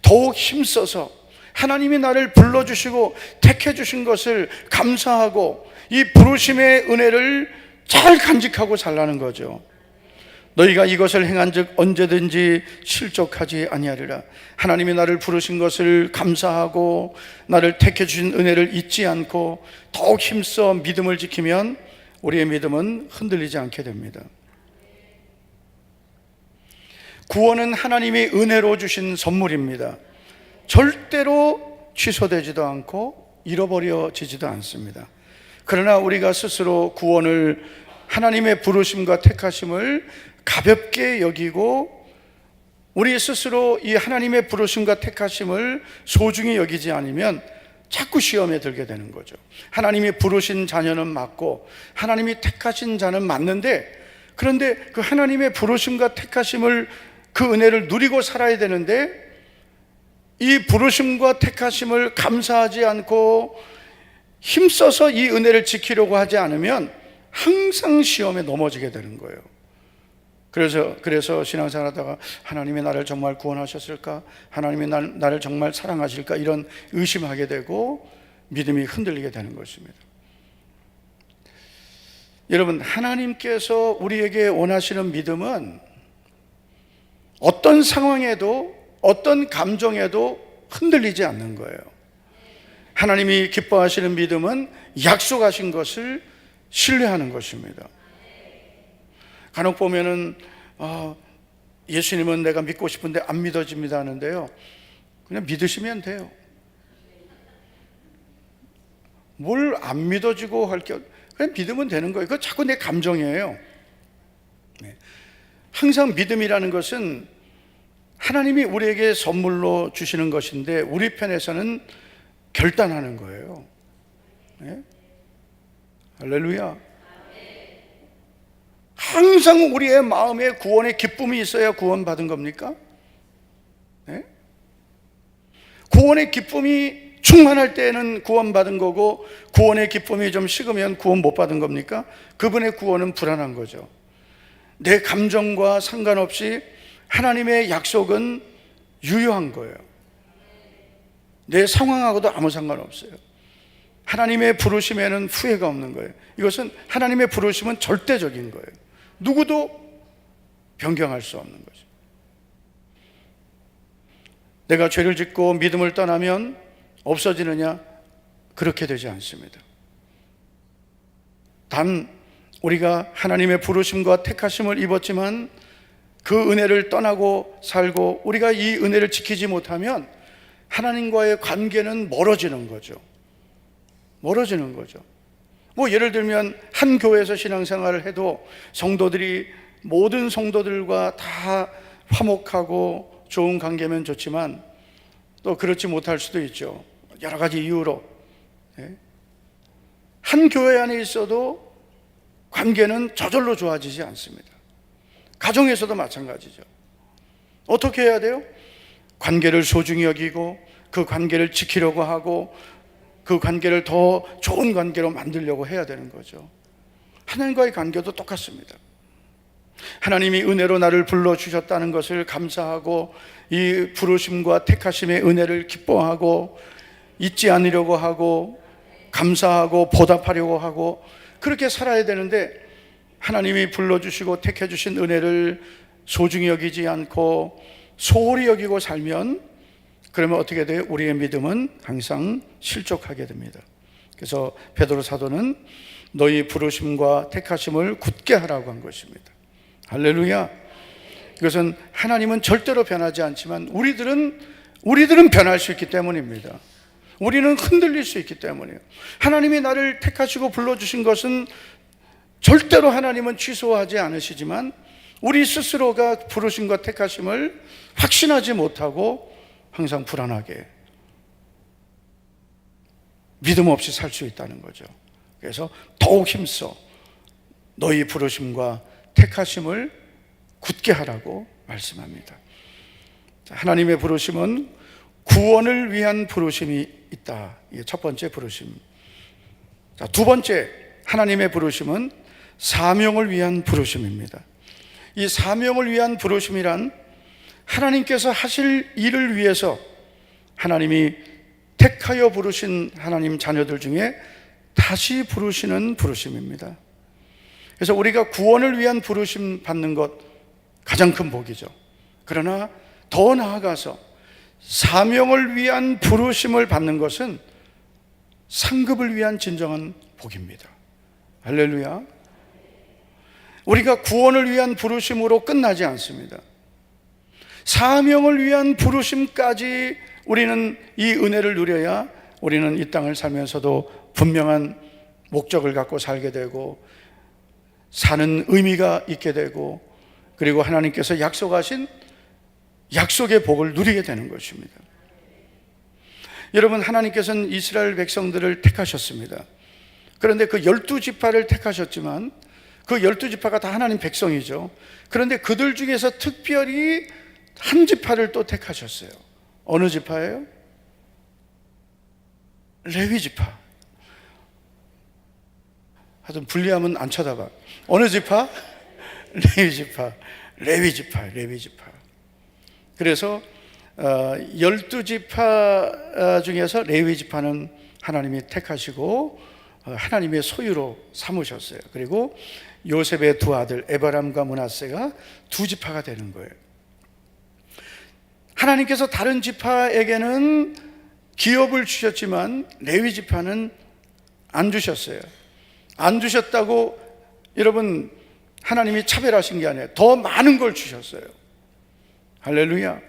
더욱 힘써서 하나님이 나를 불러주시고 택해 주신 것을 감사하고 이 부르심의 은혜를 잘 간직하고 살라는 거죠. 너희가 이것을 행한즉 언제든지 실족하지 아니하리라. 하나님이 나를 부르신 것을 감사하고 나를 택해 주신 은혜를 잊지 않고 더욱 힘써 믿음을 지키면 우리의 믿음은 흔들리지 않게 됩니다. 구원은 하나님이 은혜로 주신 선물입니다. 절대로 취소되지도 않고 잃어버려지지도 않습니다. 그러나 우리가 스스로 구원을 하나님의 부르심과 택하심을 가볍게 여기고 우리 스스로 이 하나님의 부르심과 택하심을 소중히 여기지 않으면 자꾸 시험에 들게 되는 거죠. 하나님이 부르신 자녀는 맞고 하나님이 택하신 자는 맞는데 그런데 그 하나님의 부르심과 택하심을 그 은혜를 누리고 살아야 되는데 이 부르심과 택하심을 감사하지 않고 힘써서 이 은혜를 지키려고 하지 않으면 항상 시험에 넘어지게 되는 거예요. 그래서 신앙생활하다가 하나님이 나를 정말 구원하셨을까? 하나님이 나를 정말 사랑하실까? 이런 의심하게 되고 믿음이 흔들리게 되는 것입니다. 여러분, 하나님께서 우리에게 원하시는 믿음은 어떤 상황에도 어떤 감정에도 흔들리지 않는 거예요. 하나님이 기뻐하시는 믿음은 약속하신 것을 신뢰하는 것입니다. 간혹 보면은 예수님은 내가 믿고 싶은데 안 믿어집니다 하는데요, 그냥 믿으시면 돼요. 뭘 안 믿어지고 할 게 그냥 믿으면 되는 거예요. 그거 자꾸 내 감정이에요. 항상 믿음이라는 것은 하나님이 우리에게 선물로 주시는 것인데 우리 편에서는 결단하는 거예요. 네? 할렐루야. 항상 우리의 마음에 구원의 기쁨이 있어야 구원받은 겁니까? 네? 구원의 기쁨이 충만할 때는 구원받은 거고 구원의 기쁨이 좀 식으면 구원 못 받은 겁니까? 그분의 구원은 불안한 거죠. 내 감정과 상관없이 하나님의 약속은 유효한 거예요. 내 상황하고도 아무 상관없어요. 하나님의 부르심에는 후회가 없는 거예요. 이것은 하나님의 부르심은 절대적인 거예요. 누구도 변경할 수 없는 거죠. 내가 죄를 짓고 믿음을 떠나면 없어지느냐? 그렇게 되지 않습니다. 단 우리가 하나님의 부르심과 택하심을 입었지만 그 은혜를 떠나고 살고 우리가 이 은혜를 지키지 못하면 하나님과의 관계는 멀어지는 거죠. 멀어지는 거죠. 뭐 예를 들면 한 교회에서 신앙생활을 해도 성도들이 모든 성도들과 다 화목하고 좋은 관계면 좋지만 또 그렇지 못할 수도 있죠. 여러 가지 이유로. 한 교회 안에 있어도 관계는 저절로 좋아지지 않습니다. 가정에서도 마찬가지죠. 어떻게 해야 돼요? 관계를 소중히 여기고 그 관계를 지키려고 하고 그 관계를 더 좋은 관계로 만들려고 해야 되는 거죠. 하나님과의 관계도 똑같습니다. 하나님이 은혜로 나를 불러주셨다는 것을 감사하고 이 부르심과 택하심의 은혜를 기뻐하고 잊지 않으려고 하고 감사하고 보답하려고 하고 그렇게 살아야 되는데 하나님이 불러주시고 택해주신 은혜를 소중히 여기지 않고 소홀히 여기고 살면 그러면 어떻게 돼요? 우리의 믿음은 항상 실족하게 됩니다. 그래서 베드로 사도는 너희 부르심과 택하심을 굳게 하라고 한 것입니다. 할렐루야. 이것은 하나님은 절대로 변하지 않지만 우리들은 변할 수 있기 때문입니다. 우리는 흔들릴 수 있기 때문이에요. 하나님이 나를 택하시고 불러주신 것은 절대로 하나님은 취소하지 않으시지만 우리 스스로가 부르심과 택하심을 확신하지 못하고 항상 불안하게 믿음 없이 살 수 있다는 거죠. 그래서 더욱 힘써 너희 부르심과 택하심을 굳게 하라고 말씀합니다. 하나님의 부르심은 구원을 위한 부르심이 있다. 이게 첫 번째 부르심. 두 번째, 하나님의 부르심은 사명을 위한 부르심입니다. 이 사명을 위한 부르심이란 하나님께서 하실 일을 위해서 하나님이 택하여 부르신 하나님 자녀들 중에 다시 부르시는 부르심입니다. 그래서 우리가 구원을 위한 부르심 받는 것 가장 큰 복이죠. 그러나 더 나아가서 사명을 위한 부르심을 받는 것은 상급을 위한 진정한 복입니다. 할렐루야. 우리가 구원을 위한 부르심으로 끝나지 않습니다. 사명을 위한 부르심까지 우리는 이 은혜를 누려야 우리는 이 땅을 살면서도 분명한 목적을 갖고 살게 되고 사는 의미가 있게 되고 그리고 하나님께서 약속하신 약속의 복을 누리게 되는 것입니다. 여러분, 하나님께서는 이스라엘 백성들을 택하셨습니다. 그런데 그 12지파를 택하셨지만 그 12지파가 다 하나님 백성이죠. 그런데 그들 중에서 특별히 한 지파를 또 택하셨어요. 어느 지파예요? 레위 지파. 하여튼 분리하면 안 쳐다봐. 어느 지파? 레위 지파. 레위 지파. 레위 지파. 그래서 12지파 중에서 레위 지파는 하나님이 택하시고 하나님의 소유로 삼으셨어요. 그리고 요셉의 두 아들 에바람과 므낫세가 두 지파가 되는 거예요. 하나님께서 다른 지파에게는 기업을 주셨지만 레위 지파는 안 주셨어요. 안 주셨다고 여러분 하나님이 차별하신 게 아니에요. 더 많은 걸 주셨어요. 할렐루야.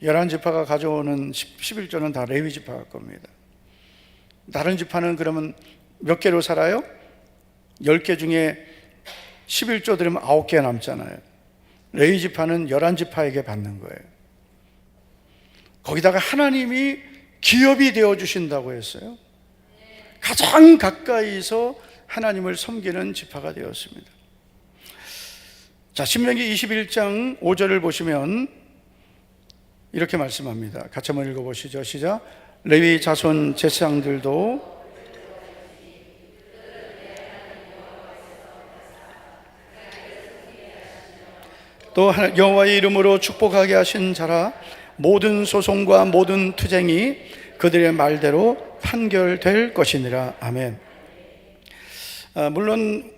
11지파가 가져오는 11조는 다 레위 지파 겁니다. 다른 지파는 그러면 몇 개로 살아요? 10개 중에 11조 들으면 9개 남잖아요. 레위 지파는 11지파에게 받는 거예요. 거기다가 하나님이 기업이 되어 주신다고 했어요. 가장 가까이서 하나님을 섬기는 지파가 되었습니다. 자, 신명기 21장 5절을 보시면 이렇게 말씀합니다. 같이 한번 읽어보시죠. 시작. 레위 자손 제사장들도 또 여호와의 이름으로 축복하게 하신 자라 모든 소송과 모든 투쟁이 그들의 말대로 판결될 것이니라. 아멘. 물론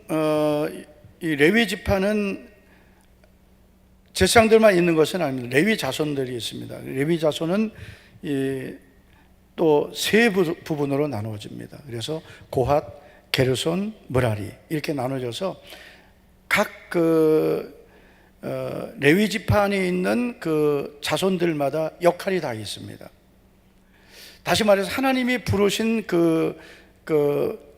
이 레위 지파는 제사장들만 있는 것은 아닙니다. 레위 자손들이 있습니다. 레위 자손은 또 세 부분으로 나누어집니다. 그래서 고핫, 게르손, 므라리 이렇게 나눠져서 각 레위 지파 안에 있는 그 자손들마다 역할이 다 있습니다. 다시 말해서 하나님이 부르신 그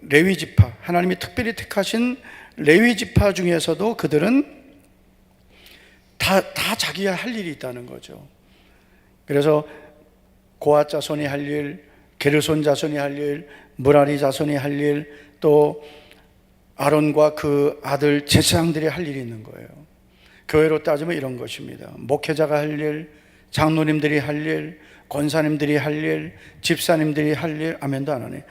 레위 지파, 하나님이 특별히 택하신 레위 지파 중에서도 그들은 다 자기가 할 일이 있다는 거죠. 그래서 고핫 자손이 할 일, 게르손 자손이 할 일, 므라리 자손이 할 일, 또 아론과 그 아들 제사장들이 할 일이 있는 거예요. 교회로 따지면 이런 것입니다. 목회자가 할 일, 장로님들이 할 일, 권사님들이 할 일, 집사님들이 할 일, 아멘도 안 하네.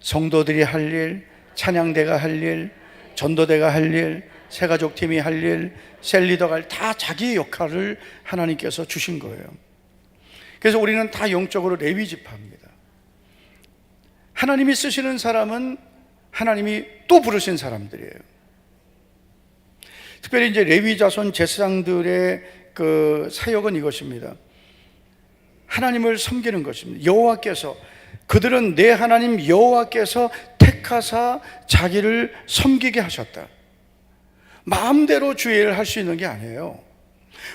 성도들이 할 일, 찬양대가 할 일, 전도대가 할 일, 새가족팀이 할 일, 셀리더가 할 일, 다 자기의 역할을 하나님께서 주신 거예요. 그래서 우리는 다 영적으로 레위 지파입니다. 하나님이 쓰시는 사람은 하나님이 또 부르신 사람들이에요. 특별히 이제 레위 자손 제사장들의 그 사역은 이것입니다. 하나님을 섬기는 것입니다. 여호와께서, 그들은 내 하나님 여호와께서 택하사 자기를 섬기게 하셨다. 마음대로 주의 일을 할 수 있는 게 아니에요.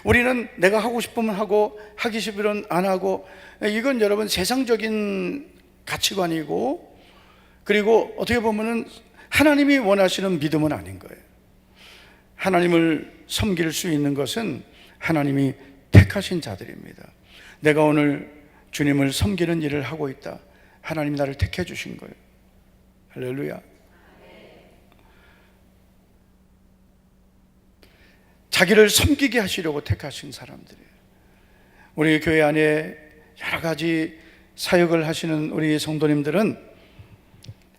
우리는 내가 하고 싶으면 하고 하기 싫으면 안 하고, 이건 여러분 세상적인 가치관이고, 그리고 어떻게 보면은 하나님이 원하시는 믿음은 아닌 거예요. 하나님을 섬길 수 있는 것은 하나님이 택하신 자들입니다. 내가 오늘 주님을 섬기는 일을 하고 있다. 하나님이 나를 택해 주신 거예요. 할렐루야. 자기를 섬기게 하시려고 택하신 사람들이에요. 우리 교회 안에 여러 가지 사역을 하시는 우리 성도님들은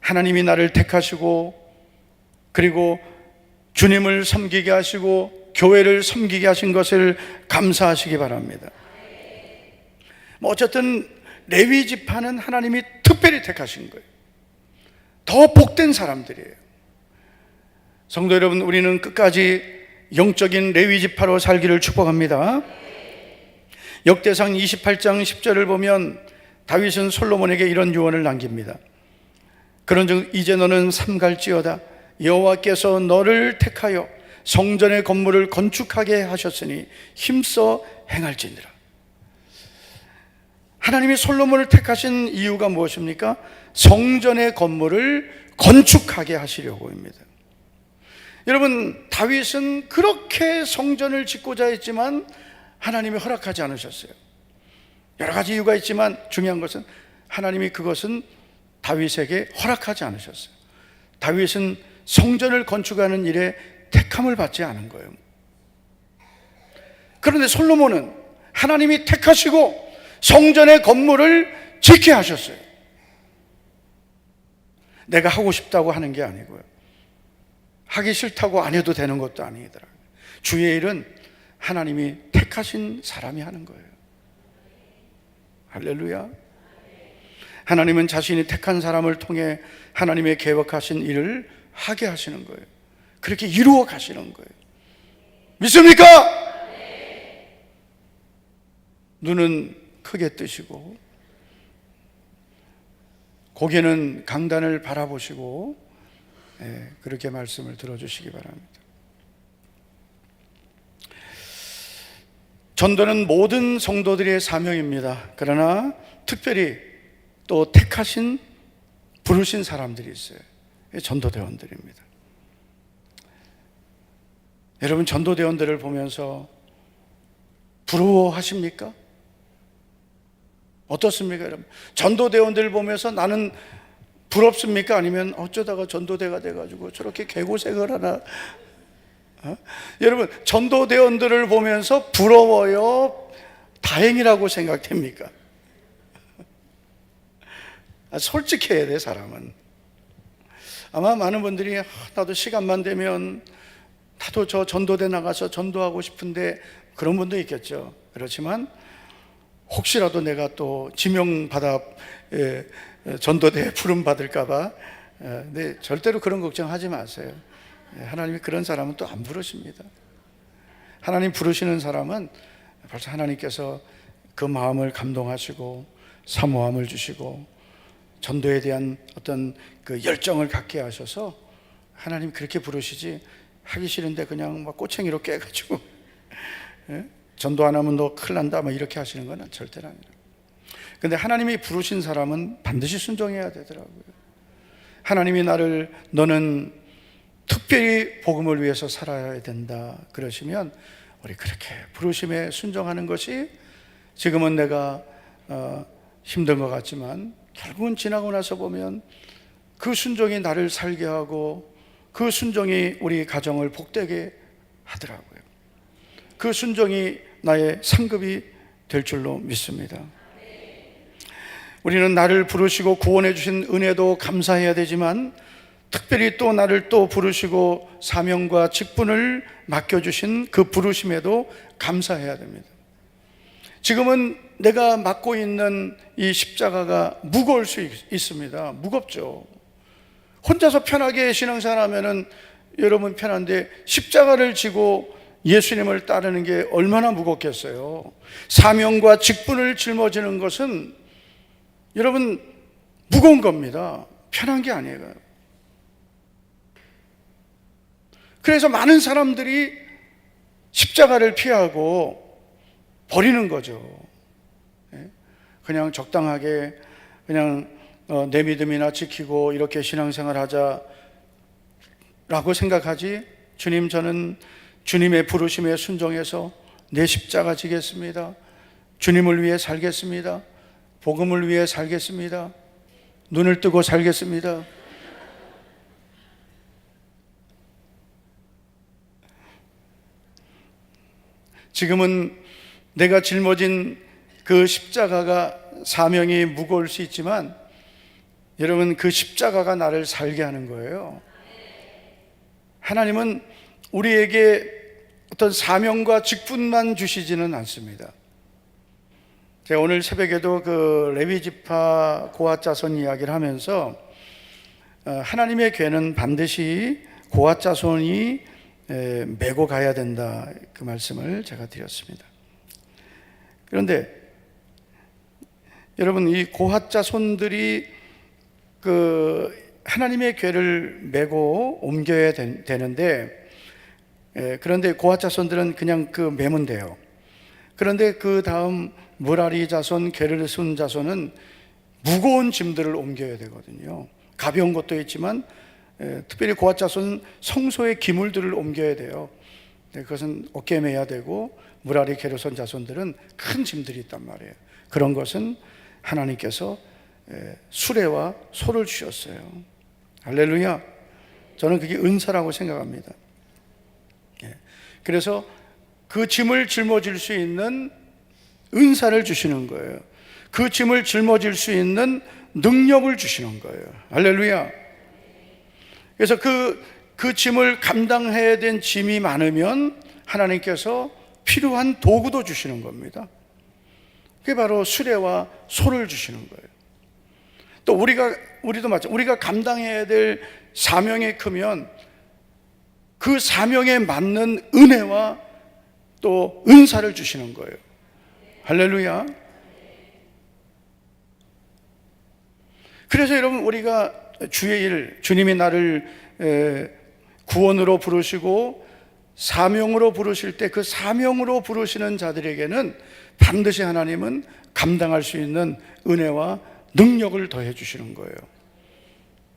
하나님이 나를 택하시고 그리고 주님을 섬기게 하시고 교회를 섬기게 하신 것을 감사하시기 바랍니다. 어쨌든 레위 지파는 하나님이 특별히 택하신 거예요. 더 복된 사람들이에요. 성도 여러분, 우리는 끝까지 영적인 레위 지파로 살기를 축복합니다. 역대상 28장 10절을 보면 다윗은 솔로몬에게 이런 유언을 남깁니다. 그런즉 이제 너는 삼갈지어다. 여호와께서 너를 택하여 성전의 건물을 건축하게 하셨으니 힘써 행할지니라. 하나님이 솔로몬을 택하신 이유가 무엇입니까? 성전의 건물을 건축하게 하시려고입니다. 여러분, 다윗은 그렇게 성전을 짓고자 했지만 하나님이 허락하지 않으셨어요. 여러 가지 이유가 있지만 중요한 것은 하나님이 그것은 다윗에게 허락하지 않으셨어요. 다윗은 성전을 건축하는 일에 택함을 받지 않은 거예요. 그런데 솔로몬은 하나님이 택하시고 성전의 건물을 짓게 하셨어요. 내가 하고 싶다고 하는 게 아니고요, 하기 싫다고 안 해도 되는 것도 아니더라고요. 주의 일은 하나님이 택하신 사람이 하는 거예요. 할렐루야. 하나님은 자신이 택한 사람을 통해 하나님의 계획하신 일을 하게 하시는 거예요. 그렇게 이루어 가시는 거예요. 믿습니까? 눈은 크게 뜨시고 고개는 강단을 바라보시고 그렇게 말씀을 들어주시기 바랍니다. 전도는 모든 성도들의 사명입니다. 그러나 특별히 또 택하신 부르신 사람들이 있어요. 전도대원들입니다. 여러분, 전도대원들을 보면서 부러워하십니까? 어떻습니까, 여러분? 전도대원들을 보면서 나는 부럽습니까? 아니면 어쩌다가 전도대가 돼가지고 저렇게 개고생을 하나? 여러분, 전도대원들을 보면서 부러워요? 다행이라고 생각됩니까? 솔직해야 돼, 사람은. 아마 많은 분들이 나도 시간만 되면 나도 저 전도대 나가서 전도하고 싶은데 그런 분도 있겠죠. 그렇지만 혹시라도 내가 또 지명받아 전도대에 부름 받을까봐, 네, 절대로 그런 걱정하지 마세요. 하나님이 그런 사람은 또 안 부르십니다. 하나님 부르시는 사람은 벌써 하나님께서 그 마음을 감동하시고 사모함을 주시고 전도에 대한 어떤 그 열정을 갖게 하셔서 하나님 그렇게 부르시지, 하기 싫은데 그냥 막 꼬챙이로 깨가지고 전도 안 하면 너 큰일 난다 막 이렇게 하시는 건 절대로 아니에요. 근데 하나님이 부르신 사람은 반드시 순종해야 되더라고요. 하나님이 나를 너는 특별히 복음을 위해서 살아야 된다 그러시면 우리 그렇게 부르심에 순종하는 것이, 지금은 내가 힘든 것 같지만 결국은 지나고 나서 보면 그 순종이 나를 살게 하고 그 순종이 우리 가정을 복되게 하더라고요. 그 순종이 나의 상급이 될 줄로 믿습니다. 우리는 나를 부르시고 구원해 주신 은혜도 감사해야 되지만 특별히 또 나를 또 부르시고 사명과 직분을 맡겨주신 그 부르심에도 감사해야 됩니다. 지금은 내가 맡고 있는 이 십자가가 무거울 수 있습니다. 무겁죠. 혼자서 편하게 신앙생활하면은 여러분 편한데 십자가를 지고 예수님을 따르는 게 얼마나 무겁겠어요. 사명과 직분을 짊어지는 것은 여러분 무거운 겁니다. 편한 게 아니에요. 그래서 많은 사람들이 십자가를 피하고 버리는 거죠. 그냥 적당하게 그냥 내 믿음이나 지키고 이렇게 신앙생활 하자, 라고 생각하지, 주님, 저는 주님의 부르심에 순종해서 내 십자가 지겠습니다. 주님을 위해 살겠습니다. 복음을 위해 살겠습니다. 눈을 뜨고 살겠습니다. 지금은 내가 짊어진 그 십자가가 사명이 무거울 수 있지만 여러분, 그 십자가가 나를 살게 하는 거예요. 하나님은 우리에게 어떤 사명과 직분만 주시지는 않습니다. 제가 오늘 새벽에도 그 레위 지파 고핫 자손 이야기를 하면서 하나님의 궤는 반드시 고핫 자손이 메고 가야 된다, 그 말씀을 제가 드렸습니다. 그런데 여러분, 이 고핫 자손들이 그 하나님의 궤를 메고 옮겨야 되는데, 그런데 고핫 자손들은 그냥 그 메면 돼요. 그런데 그 다음 무라리 자손, 게르손 자손은 무거운 짐들을 옮겨야 되거든요. 가벼운 것도 있지만 특별히 고핫 자손은 성소의 기물들을 옮겨야 돼요. 그것은 어깨에 매야 되고, 무라리, 게르손 자손들은 큰 짐들이 있단 말이에요. 그런 것은 하나님께서 수레와 소를 주셨어요. 할렐루야. 저는 그게 은사라고 생각합니다. 그래서 그 짐을 짊어질 수 있는 은사를 주시는 거예요. 그 짐을 짊어질 수 있는 능력을 주시는 거예요. 할렐루야. 그래서 그 짐을 감당해야 된 짐이 많으면 하나님께서 필요한 도구도 주시는 겁니다. 그게 바로 수레와 소를 주시는 거예요. 또 우리도 마찬가지. 우리가 감당해야 될 사명이 크면 그 사명에 맞는 은혜와 또 은사를 주시는 거예요. 할렐루야. 그래서 여러분, 우리가 주의 일, 주님이 나를 구원으로 부르시고 사명으로 부르실 때, 그 사명으로 부르시는 자들에게는 반드시 하나님은 감당할 수 있는 은혜와 능력을 더해 주시는 거예요.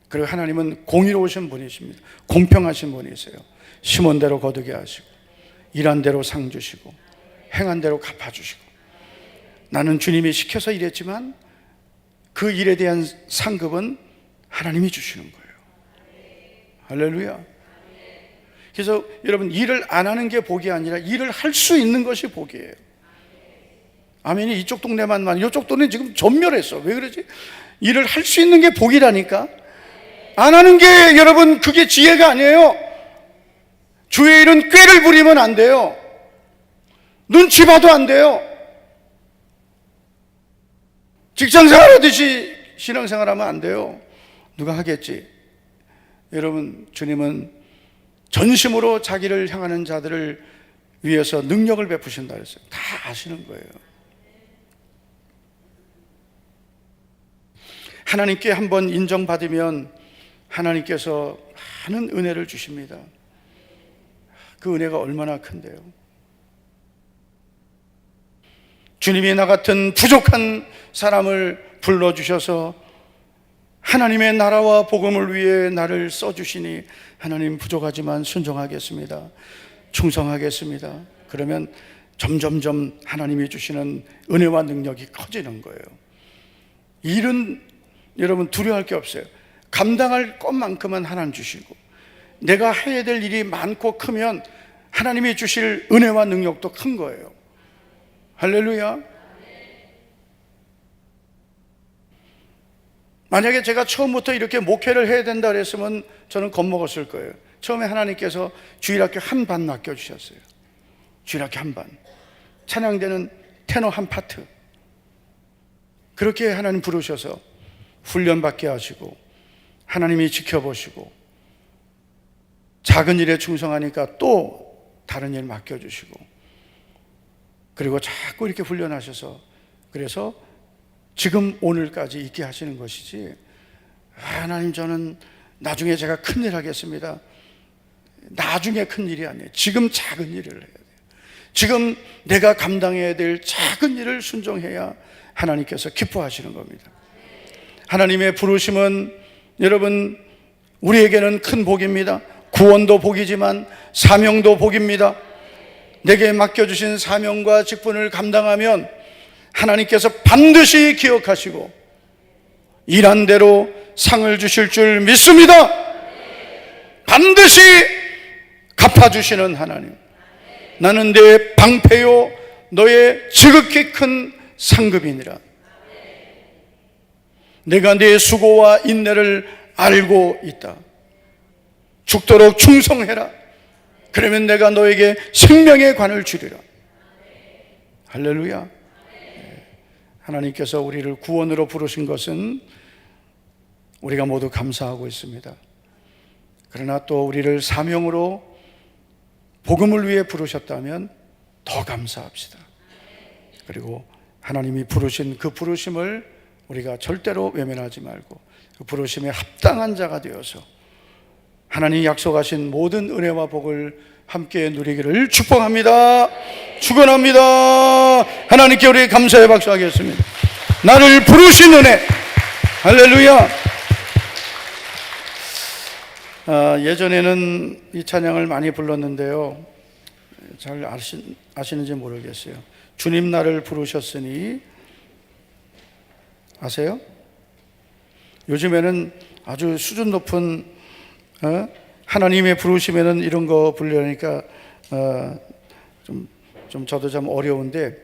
그리고 하나님은 공의로우신 분이십니다. 공평하신 분이세요. 심은 대로 거두게 하시고, 일한 대로 상 주시고, 행한 대로 갚아주시고. 나는 주님이 시켜서 일했지만 그 일에 대한 상급은 하나님이 주시는 거예요. 할렐루야. 그래서 여러분, 일을 안 하는 게 복이 아니라 일을 할 수 있는 것이 복이에요. 아멘이. 이쪽 동네만, 이쪽 동네는 지금 전멸했어. 왜 그러지? 일을 할 수 있는 게 복이라니까. 안 하는 게 여러분, 그게 지혜가 아니에요. 주의 일은 꾀를 부리면 안 돼요. 눈치 봐도 안 돼요. 직장생활 하듯이 신앙생활하면 안 돼요. 누가 하겠지? 여러분, 주님은 전심으로 자기를 향하는 자들을 위해서 능력을 베푸신다 그랬어요. 다 아시는 거예요. 하나님께 한번 인정받으면 하나님께서 많은 은혜를 주십니다. 그 은혜가 얼마나 큰데요. 주님이 나 같은 부족한 사람을 불러주셔서 하나님의 나라와 복음을 위해 나를 써주시니, 하나님, 부족하지만 순종하겠습니다. 충성하겠습니다. 그러면 점점점 하나님이 주시는 은혜와 능력이 커지는 거예요. 일은 여러분 두려워할 게 없어요. 감당할 것만큼은 하나님 주시고, 내가 해야 될 일이 많고 크면 하나님이 주실 은혜와 능력도 큰 거예요. 할렐루야. 만약에 제가 처음부터 이렇게 목회를 해야 된다 그랬으면 저는 겁먹었을 거예요. 처음에 하나님께서 주일학교 한 반 맡겨주셨어요. 주일학교 한 반, 찬양대는 테너 한 파트, 그렇게 하나님 부르셔서 훈련받게 하시고, 하나님이 지켜보시고, 작은 일에 충성하니까 또 다른 일 맡겨주시고, 그리고 자꾸 이렇게 훈련하셔서, 그래서 지금 오늘까지 있게 하시는 것이지, 하나님, 저는 나중에 제가 큰일 하겠습니다. 나중에 큰 일이 아니에요. 지금 작은 일을 해야 돼요. 지금 내가 감당해야 될 작은 일을 순종해야 하나님께서 기뻐하시는 겁니다. 하나님의 부르심은 여러분, 우리에게는 큰 복입니다. 구원도 복이지만 사명도 복입니다. 내게 맡겨주신 사명과 직분을 감당하면 하나님께서 반드시 기억하시고 일한 대로 상을 주실 줄 믿습니다. 반드시 갚아주시는 하나님, 나는 내 방패요 너의 지극히 큰 상급이니라. 내가 네 수고와 인내를 알고 있다. 죽도록 충성해라. 그러면 내가 너에게 생명의 관을 주리라. 할렐루야. 하나님께서 우리를 구원으로 부르신 것은 우리가 모두 감사하고 있습니다. 그러나 또 우리를 사명으로 복음을 위해 부르셨다면 더 감사합시다. 그리고 하나님이 부르신 그 부르심을 우리가 절대로 외면하지 말고 그 부르심에 합당한 자가 되어서 하나님이 약속하신 모든 은혜와 복을 함께 누리기를 축복합니다. 축원합니다. 하나님께 우리 감사의 박수하겠습니다. 나를 부르신 은혜. 할렐루야. 예전에는 이 찬양을 많이 불렀는데요, 잘 아시는지 모르겠어요. 주님 나를 부르셨으니, 아세요? 요즘에는 아주 수준 높은 하나님의 부르시면은 이런 거 부르려니까 좀 저도 좀 어려운데,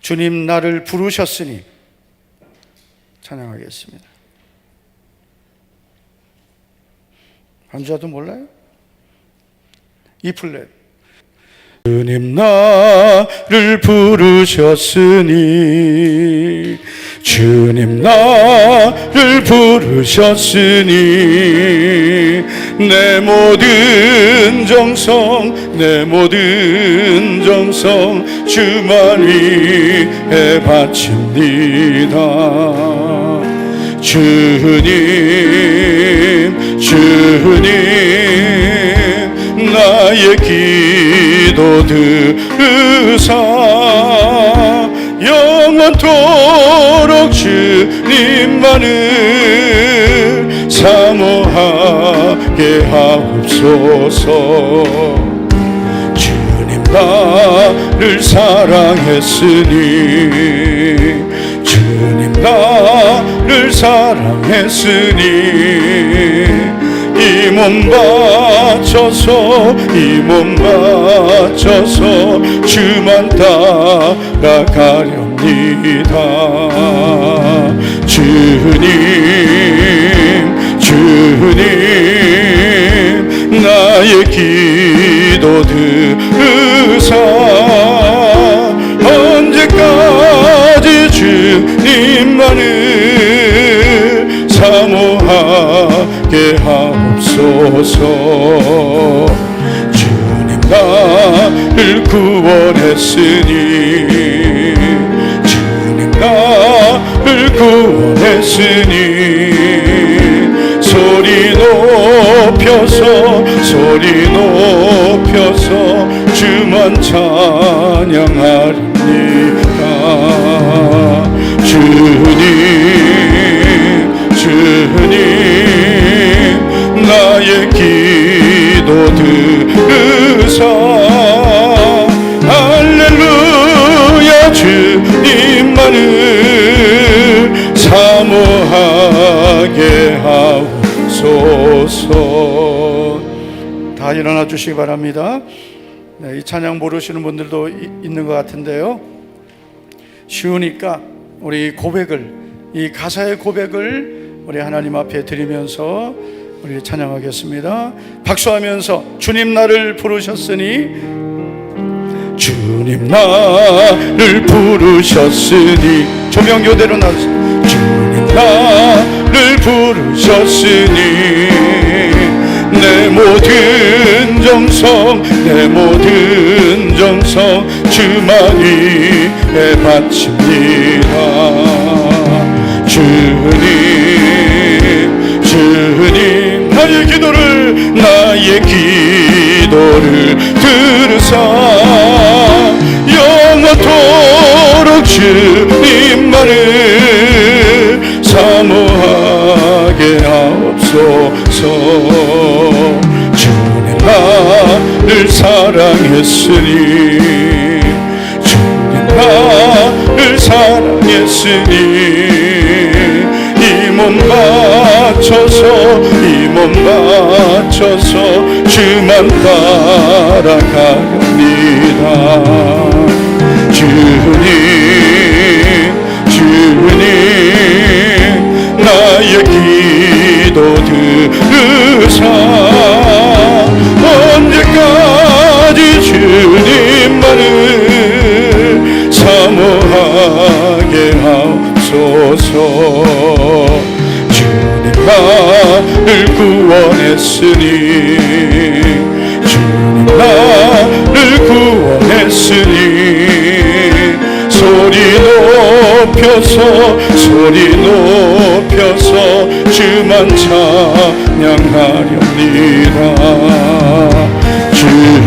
주님 나를 부르셨으니 찬양하겠습니다. 반주자도 몰라요? E 플랫. 주님 나를 부르셨으니, 주님 나를 부르셨으니, 내 모든 정성, 내 모든 정성 주만 위해 바칩니다. 주님, 주님, 나의 기도 들으사 영원토록 주님만을 사모하게 하옵소서. 주님 나를 사랑했으니, 주님 나를 사랑했으니, 이 몸 바쳐서, 이 몸 바쳐서 주만 따라가렵니다. 주님, 주님, 나의 기도 들으사 언제까지 주님만을 사모하게 하옵소서. 주님 나를 구원했으니, 주님 나를 구원했으니, 소리 높여서, 소리 높여서 주만 찬양하리니까. 주님, 주님, 나의 기도 들으사 할렐루야. 주님만을 사모하게 하옵소서. 다 일어나 주시기 바랍니다. 이 찬양 모르시는 분들도 있는 것 같은데요, 쉬우니까 우리 고백을, 이 가사의 고백을 우리 하나님 앞에 드리면서 우리 찬양하겠습니다. 박수하면서 주님 나를 부르셨으니, 주님 나를 부르셨으니, 조명교대로 나왔습니다. 주님 나를 부르셨으니, 내 모든 정성, 내 모든 정성 주만 위해 바칩니다. 주님, 주님, 나의 기도를, 나의 기도를 들으사 영원토록 주님만을 사모하게 하옵소서. 주님 사랑했으니 주님 나를 사랑했으니 이 몸 바쳐서 주만 따라가렵니다. 주님 나의 기도 들으사 언제까지 주님만을 사모하게 하옵소서. 주님 나를 구원했으니 주님 나를 구원했으니 소리 높여서 주만 찬양하렵니다. 주님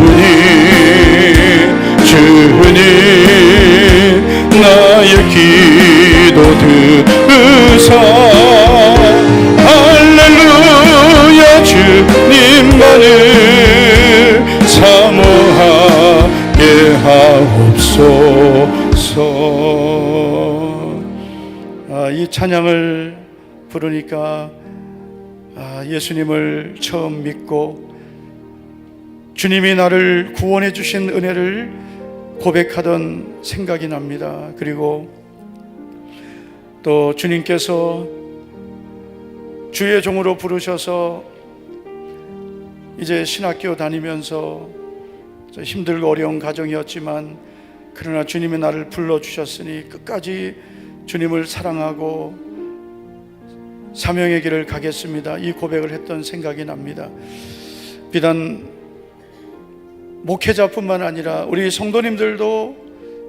나의 기도 들으사 할렐루야 주님만을 사모하게 하옵소서. 이 찬양을 부르니까 예수님을 처음 믿고 주님이 나를 구원해 주신 은혜를 고백하던 생각이 납니다. 그리고 또 주님께서 주의 종으로 부르셔서 이제 신학교 다니면서 힘들고 어려운 가정이었지만 그러나 주님이 나를 불러주셨으니 끝까지 주님을 사랑하고 사명의 길을 가겠습니다. 이 고백을 했던 생각이 납니다. 비단 목회자뿐만 아니라 우리 성도님들도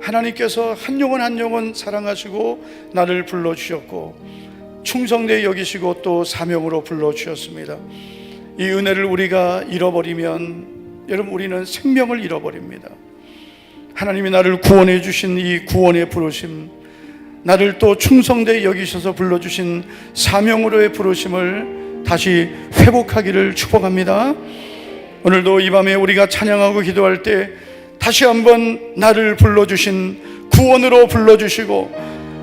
하나님께서 한 영혼 한 영혼 사랑하시고 나를 불러주셨고 충성되이 여기시고 또 사명으로 불러주셨습니다. 이 은혜를 우리가 잃어버리면 여러분 우리는 생명을 잃어버립니다. 하나님이 나를 구원해 주신 이 구원의 부르심, 나를 또 충성되이 여기셔서 불러주신 사명으로의 부르심을 다시 회복하기를 축복합니다. 오늘도 이 밤에 우리가 찬양하고 기도할 때 다시 한번 나를 불러주신 구원으로 불러주시고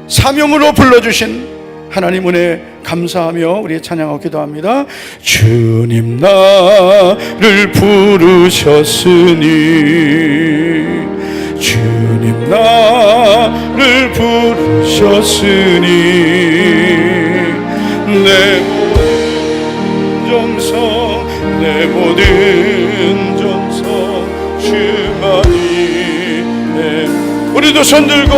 사명으로 불러주신 하나님 은혜 감사하며 우리 찬양하고 기도합니다. 주님 나를 부르셨으니 주님 나를 부르셨으니 내 모든 정성 내 모든 정성 주만이 내 우리도 손들고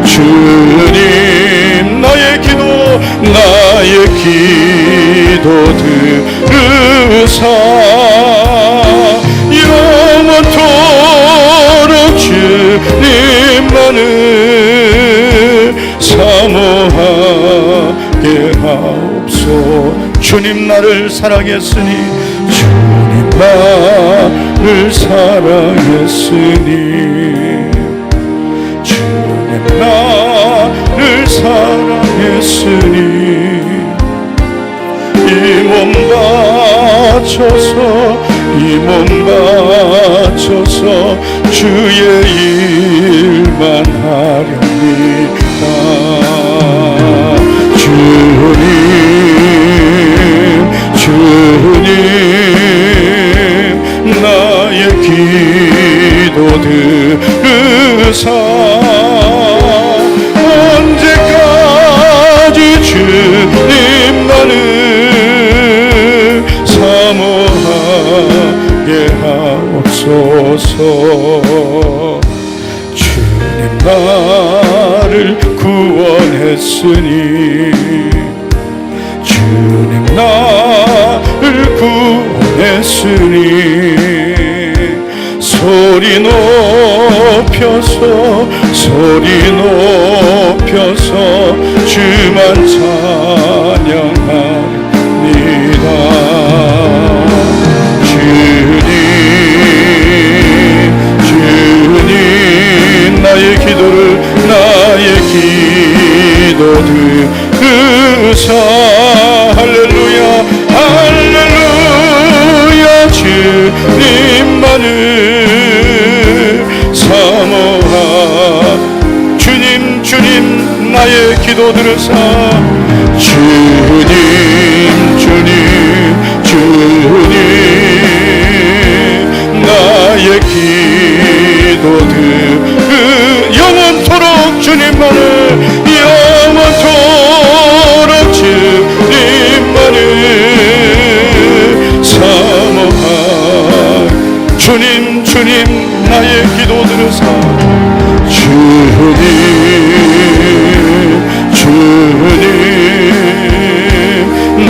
주님 나의 기도 들으사 영원토록 주님만을 사모하게 하옵소서. 주님 나를 사랑했으니 주님 나를 사랑했으니 주님 나를 사랑했으니 이 몸 바쳐서 주의 일만 하렵니다. 주님 나의 기도 들으사 언제까지 주님만을 사모하게 하옵소서. 주님 나를 구원했으니 주님 나를 구원했으니 소리 높여서 주만 찬양합니다. 주님 나의 기도 들으사 할렐루야 주님만을 사모하 주님 주님 나의 기도 들으사 주님 주님 주님 나의 기도 영원토록 주님만을 영원토록 주님만을 사모하 주님 주님 나의 기도 들으사 주님 주님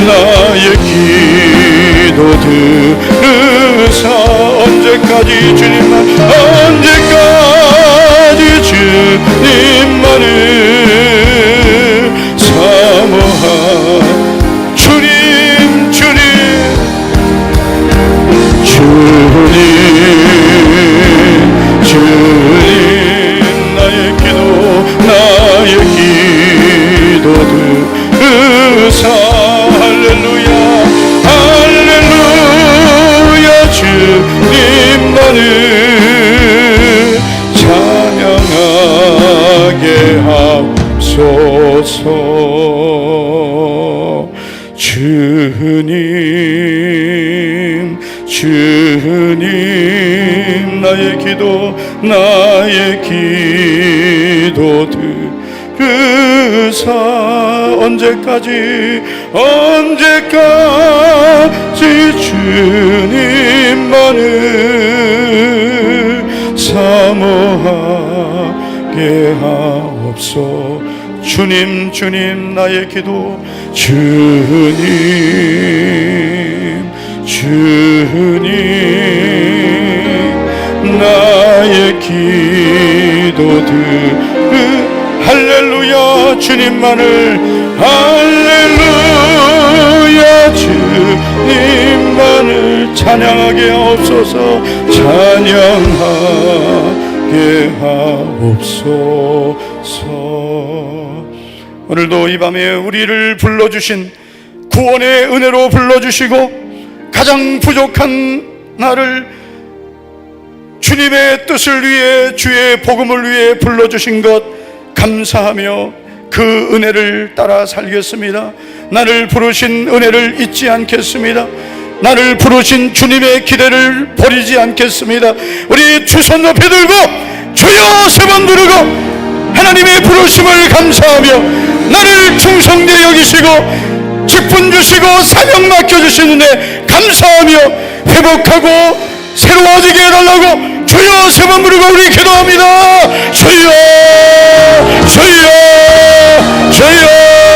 나의 기도 들으사 언제까지 주님만 언제까지 주님만을 사모하 주님 주님 주님 주님 나의 기도 들으사 할렐루야 할렐루야 주님만을 찬양하게 하옵소서 주님 주님 나의 기도 들으사 언제까지 주님만을 사모하게 하옵소 주님 주님 나의 기도 주님 주님 나의 기도 할렐루야 주님만을 할렐루야 주님만을 찬양하게 하옵소서 찬양하게 하옵소서 오늘도 이 밤에 우리를 불러주신 구원의 은혜로 불러주시고 가장 부족한 나를 주님의 뜻을 위해 주의 복음을 위해 불러주신 것 감사하며 그 은혜를 따라 살겠습니다. 나를 부르신 은혜를 잊지 않겠습니다. 나를 부르신 주님의 기대를 버리지 않겠습니다. 우리 두 손 높이 들고 주여 세 번 부르고 하나님의 부르심을 감사하며 나를 충성되게 여기시고 직분 주시고 사명 맡겨주시는데 감사하며 회복하고 새로워지게 해달라고 주여 세 번 부르고 우리 기도합니다. 주여 주여 주여